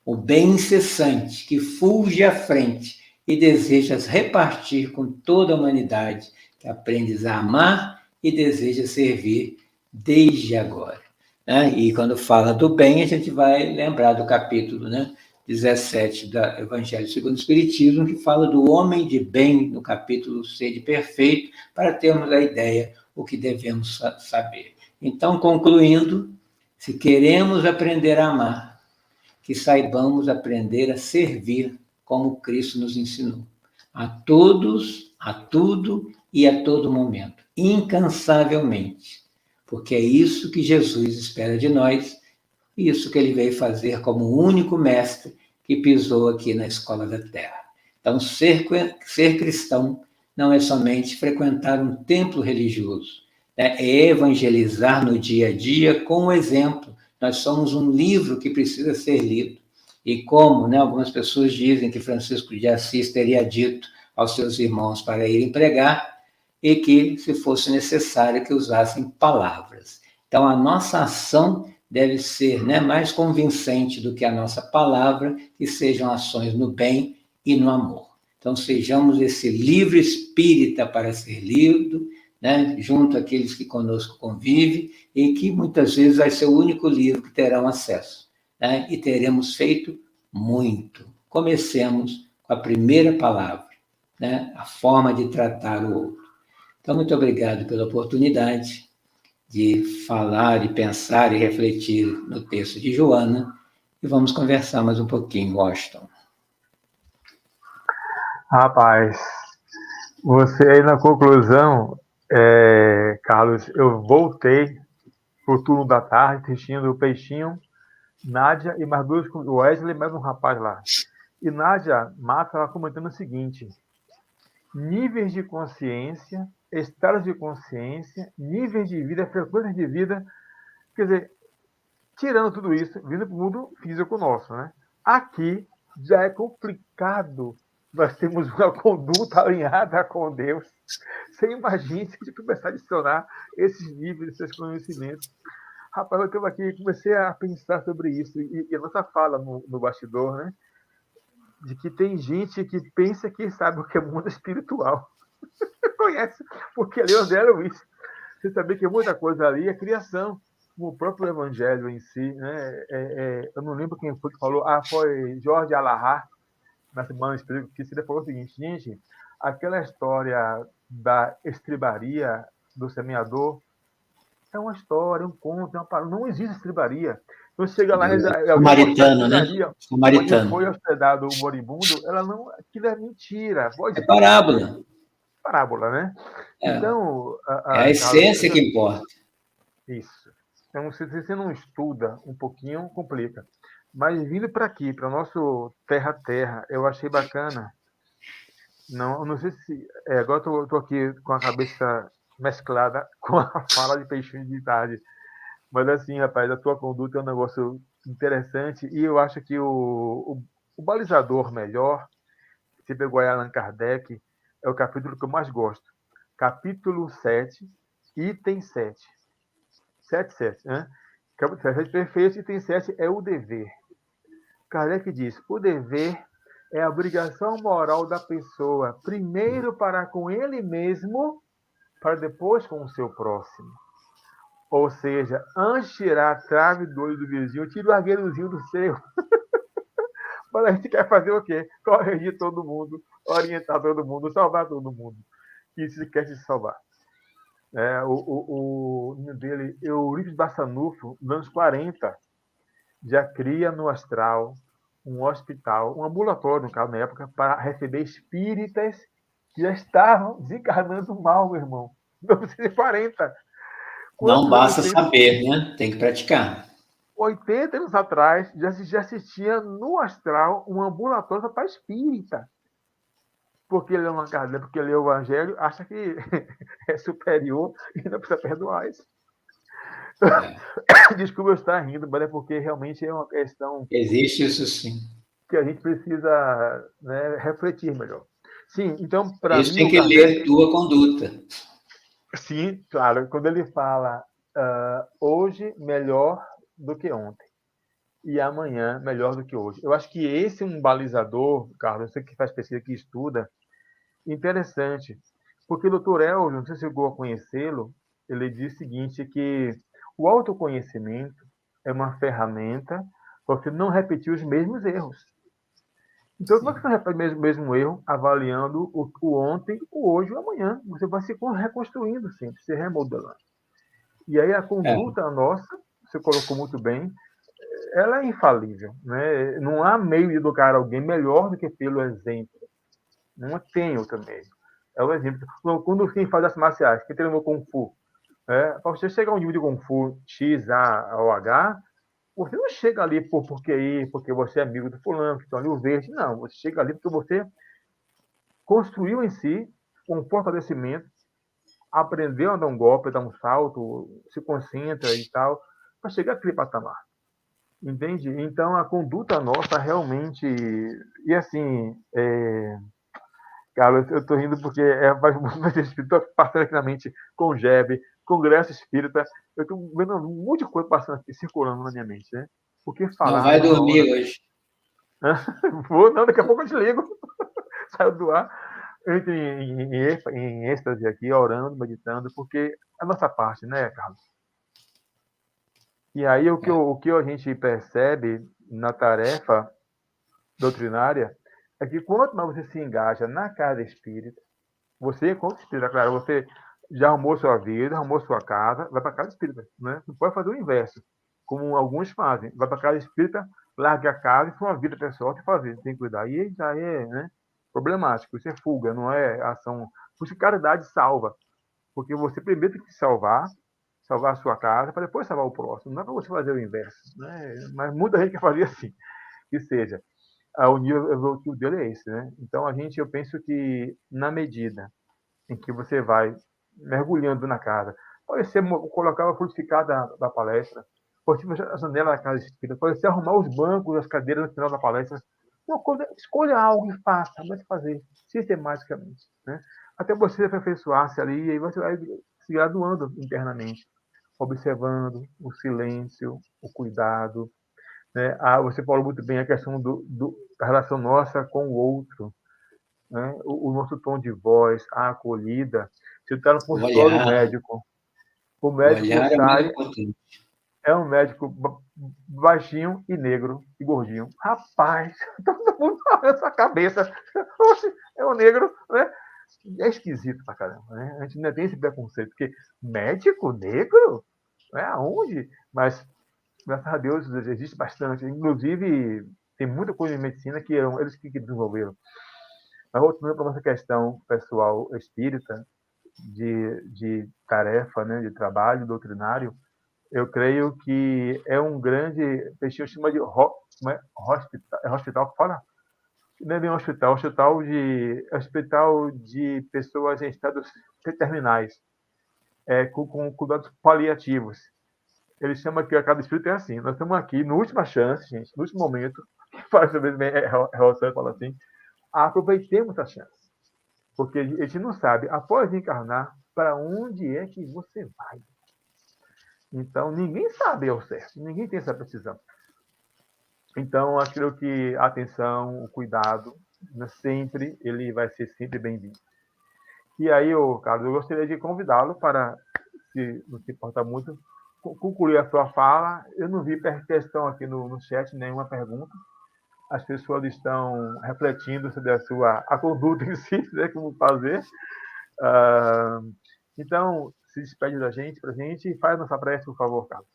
O bem incessante que fulge à frente e desejas repartir com toda a humanidade, que aprendes a amar e desejas servir desde agora. Né? E quando fala do bem, a gente vai lembrar do capítulo, né, 17 do Evangelho segundo o Espiritismo, que fala do homem de bem, no capítulo Sede Perfeito, para termos a ideia o que devemos saber. Então, concluindo, se queremos aprender a amar, que saibamos aprender a servir como Cristo nos ensinou, a todos, a tudo e a todo momento, incansavelmente, porque é isso que Jesus espera de nós, isso que ele veio fazer como o único mestre que pisou aqui na escola da Terra. Então, ser cristão não é somente frequentar um templo religioso, né? É evangelizar no dia a dia com o exemplo. Nós somos um livro que precisa ser lido. E como, né, algumas pessoas dizem que Francisco de Assis teria dito aos seus irmãos para irem pregar, e que, se fosse necessário, que usassem palavras. Então, a nossa ação deve ser, né, mais convincente do que a nossa palavra, que sejam ações no bem e no amor. Então, sejamos esse livro espírita para ser lido, né, junto àqueles que conosco convivem, e que muitas vezes vai ser o único livro que terão acesso. Né, e teremos feito muito. Comecemos com a primeira palavra, né, a forma de tratar o outro. Então, muito obrigado pela oportunidade de falar, de pensar e refletir no texto de Joana, e vamos conversar mais um pouquinho, Washington. Rapaz, você aí na conclusão, Carlos, eu voltei pro turno da tarde, assistindo o Peixinho, Nádia e mais dois, o Wesley e mais um rapaz lá. E Nádia Mata ela comentando o seguinte: níveis de consciência, estados de consciência, níveis de vida, frequências de vida, quer dizer, tirando tudo isso, vindo para o mundo físico nosso, né? Aqui já é complicado. Nós temos uma conduta alinhada com Deus. Você imagina se a gente começar a adicionar esses níveis, esses conhecimentos. Rapaz, eu estava aqui e comecei a pensar sobre isso. E a nossa fala no bastidor, né? De que tem gente que pensa que sabe o que é mundo espiritual. Conhece, porque leu André Luiz. Você sabia que muita coisa ali é criação. O próprio evangelho em si, né? Eu não lembro quem foi que falou, foi Jorge Alahá, na Semana Espírita, que ele falou o seguinte: gente, aquela história da estribaria do semeador é uma história, um conto, é uma palavra. Não existe estribaria. Então chega lá, alguém mostrar a Samaritano, né? estribaria onde foi Samaritano. hospedado o moribundo, ela não, aquilo é mentira. É parábola. Parábola, né? É, Então, é a Carlos, essência que importa. isso. Então, se você não estuda um pouquinho, complica. Mas vindo para aqui, para o nosso terra-terra, eu achei bacana. Não sei se. Agora estou aqui com a cabeça mesclada com a fala de Peixinho de tarde. Mas assim, rapaz, a tua conduta é um negócio interessante e eu acho que o balizador melhor, se pegou aí Allan Kardec, é o capítulo que eu mais gosto. Capítulo 7, item 7. 7, né? Capítulo 7 perfeito, item 7 é o dever. Kardec diz: o dever é a obrigação moral da pessoa, primeiro para com ele mesmo, para depois com o seu próximo. Ou seja, antes de tirar a trave do olho do vizinho, tira o argueirozinho do seu. Mas a gente quer fazer o quê? Corrigir todo mundo, orientar todo mundo, salvar todo mundo. E se quer se salvar. O nome dele, Eurípides Bassanufo, nos anos 40, já cria no astral um hospital, um ambulatório, no caso, na época, para receber espíritas que já estavam desencarnando mal, meu irmão. 1940. Não Quantos anos basta tem? saber, né? Tem que praticar. 80 anos atrás, já assistia no astral um ambulatório para espírita. Porque ele é uma carne, porque ele é o evangelho, acha que é superior e não precisa perdoar isso. Desculpa eu estar rindo, mas é porque realmente é uma questão Existe isso sim. que a gente precisa, né, refletir melhor. Sim, então, para Isso mim, tem o que ler Kardec. tua conduta. Sim, claro, quando ele fala hoje melhor do que ontem e amanhã melhor do que hoje. Eu acho que esse é um balizador, Carlos, você que faz pesquisa, que estuda, interessante. Porque o doutor Elvio, não sei se chegou a conhecê-lo, ele diz o seguinte, que o autoconhecimento é uma ferramenta para você não repetir os mesmos erros. Então, como é que você repete o mesmo erro, avaliando o ontem, o hoje e o amanhã? Você vai se reconstruindo sempre, se remodelando. E aí a É, conduta nossa, você colocou muito bem, ela é infalível. Né? Não há meio de educar alguém melhor do que pelo exemplo. Não tem outro meio. É o exemplo. Quando você faz artes marciais, que treinou Kung Fu, para você chegar a um nível de Kung Fu X, A ou H, você não chega ali porque você é amigo do fulano, que estão ali o verde. Não, você chega ali porque você construiu em si um fortalecimento, aprendeu a dar um golpe, dar um salto, se concentra e tal, para chegar àquele patamar. Entende? Então, a conduta nossa realmente. E assim, Carlos, eu estou rindo porque faz muito espírita passando aqui na mente com Jeb, Congresso Espírita. Eu estou vendo um monte de coisa passando aqui, circulando na minha mente, né? Porque não falar vai numa dormir hora. hoje. Vou, não, daqui a pouco eu desligo. Saiu do ar. Eu entro em êxtase aqui, orando, meditando, porque é a nossa parte, né, Carlos? E aí o que a gente percebe na tarefa doutrinária é que quanto mais você se engaja na casa espírita, você, enquanto espírita, claro, você já arrumou sua vida, arrumou sua casa, vai para a casa espírita, né? Não pode fazer o inverso, como alguns fazem. Vai para a casa espírita, larga a casa e sua vida pessoal tem que fazer, tem que cuidar. E aí já é, né? problemático. Isso é fuga, não é ação. Por isso caridade salva. Porque você primeiro tem que salvar a sua casa, para depois salvar o próximo. Não é para você fazer o inverso. Né? Mas muita gente quer fazer assim. Que seja. O nível evolutivo dele é esse. Né? Então, eu penso que, na medida em que você vai mergulhando na casa, pode ser colocar o frutificado da palestra, pode ser a janela da casa espírita, pode ser arrumar os bancos, as cadeiras no final da palestra. Uma coisa, escolha algo e faça, mas fazer sistematicamente. Né? Até você aperfeiçoar-se ali, e aí você vai se graduando internamente, observando o silêncio, o cuidado. Né? Você falou muito bem a questão da relação nossa com o outro. Né? O nosso tom de voz, a acolhida. Você está no consultório médico. O médico sai, é um médico baixinho e negro e gordinho. Rapaz, todo mundo olha essa cabeça. Oxe, é um negro, né? É esquisito pra caramba, né? A gente ainda tem esse preconceito, porque médico negro? É aonde? Mas, graças a Deus, existe bastante. Inclusive, tem muita coisa em medicina que eles que desenvolveram. Mas voltando para a nossa questão pessoal espírita, de tarefa, né, de trabalho doutrinário, eu creio que é um grande, peixe chama de hospital que fala? Não é bem hospital de pessoas em estados terminais, com cuidados paliativos. Ele chama que a cada espírito é assim. Nós estamos aqui, na última chance, gente, no último momento, faz bem, Rossano fala assim, aproveitemos a chance. Porque a gente não sabe, após encarnar, para onde é que você vai. Então, ninguém sabe ao certo, ninguém tem essa precisão. Então, aquilo que a atenção, o cuidado, sempre, ele vai ser sempre bem-vindo. E aí, Carlos, eu gostaria de convidá-lo para, se não se importa muito, concluir a sua fala. Eu não vi questão aqui no chat, nenhuma pergunta. As pessoas estão refletindo sobre a conduta em si, né, como fazer. Então, se despede da gente, para a gente, e faz nossa prece, por favor, Carlos.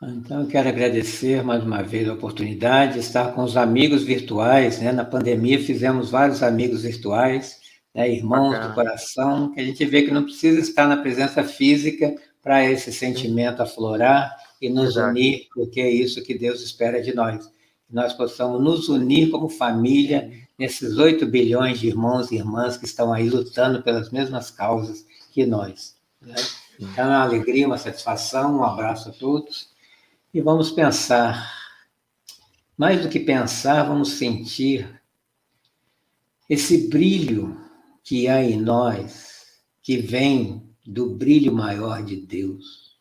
Então, eu quero agradecer mais uma vez a oportunidade de estar com os amigos virtuais, né? Na pandemia fizemos vários amigos virtuais, né? Irmãos Bacana. Do coração, que a gente vê que não precisa estar na presença física para esse sentimento aflorar e nos unir, porque é isso que Deus espera de nós. Que nós possamos nos unir como família nesses 8 bilhões de irmãos e irmãs que estão aí lutando pelas mesmas causas que nós. Né? Então, é uma alegria, uma satisfação, um abraço a todos. E vamos pensar, mais do que pensar, vamos sentir esse brilho que há em nós, que vem do brilho maior de Deus.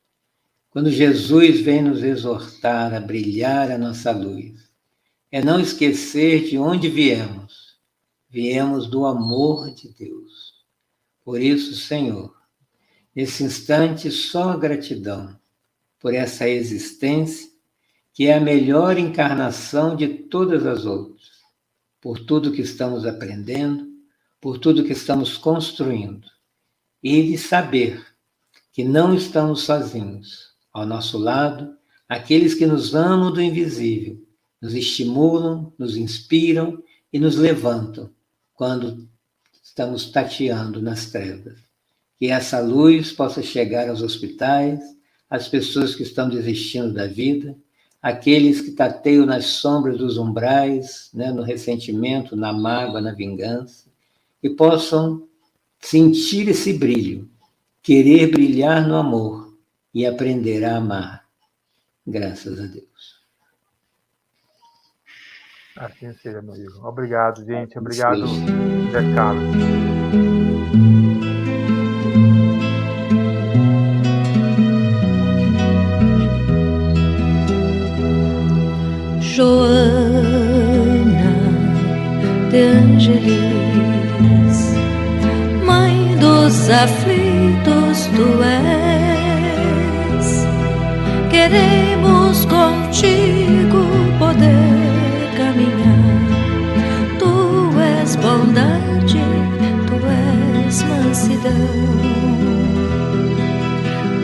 Quando Jesus vem nos exortar a brilhar a nossa luz, é não esquecer de onde viemos. Viemos do amor de Deus. Por isso, Senhor, nesse instante só gratidão por essa existência, que é a melhor encarnação de todas as outras, por tudo que estamos aprendendo, por tudo que estamos construindo, e de saber que não estamos sozinhos. Ao nosso lado, aqueles que nos amam do invisível, nos estimulam, nos inspiram e nos levantam quando estamos tateando nas trevas. Que essa luz possa chegar aos hospitais, as pessoas que estão desistindo da vida, aqueles que tateiam nas sombras dos umbrais, né, no ressentimento, na mágoa, na vingança, e possam sentir esse brilho, querer brilhar no amor e aprender a amar. Graças a Deus. Assim seja, meu amigo. Obrigado, gente. Obrigado, Zé Carlos. Joana de Angelis, Mãe dos aflitos tu és, queremos contigo poder caminhar. Tu és bondade, tu és mansidão,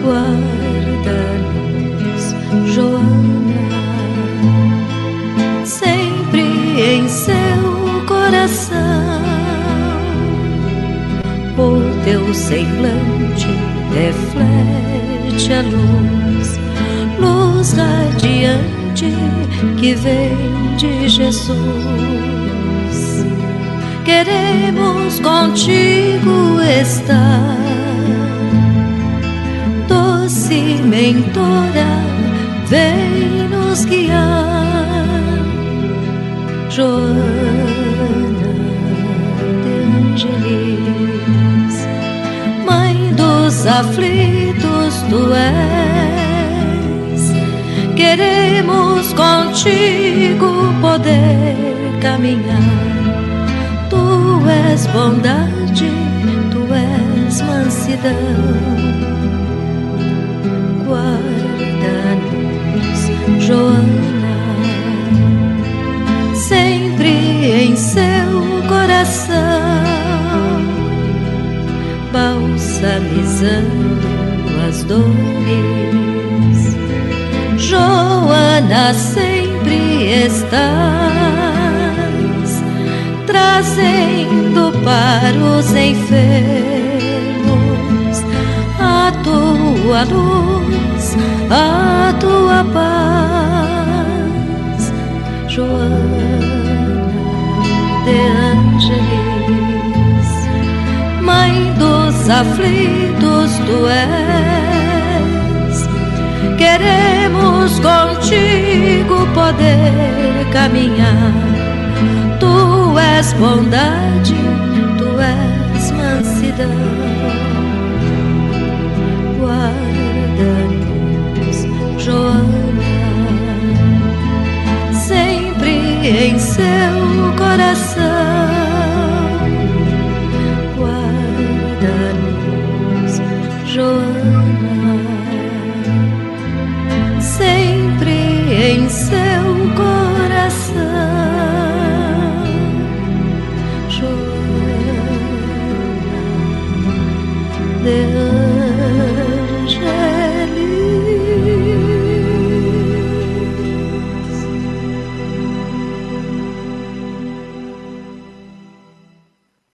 guarda-nos, Joana, sempre em seu coração semblante reflete a luz, luz radiante que vem de Jesus. Queremos contigo estar, doce mentora, vem nos guiar. Joana de Ângeles, Mãe dos aflitos tu és, queremos contigo poder caminhar. Tu és bondade, tu és mansidão, guarda-nos, Joana, sempre em seu coração, balsamizando as dores. Joana, sempre estás trazendo para os enfermos a tua luz, a tua paz. Joana de Ângeles, Mãe dos aflitos tu és, queremos contigo poder caminhar. Tu és bondade, tu és mansidão, guarda-nos, Joana, sempre em seu coração, guarda-nos, Joana, sempre em seu coração. Joana de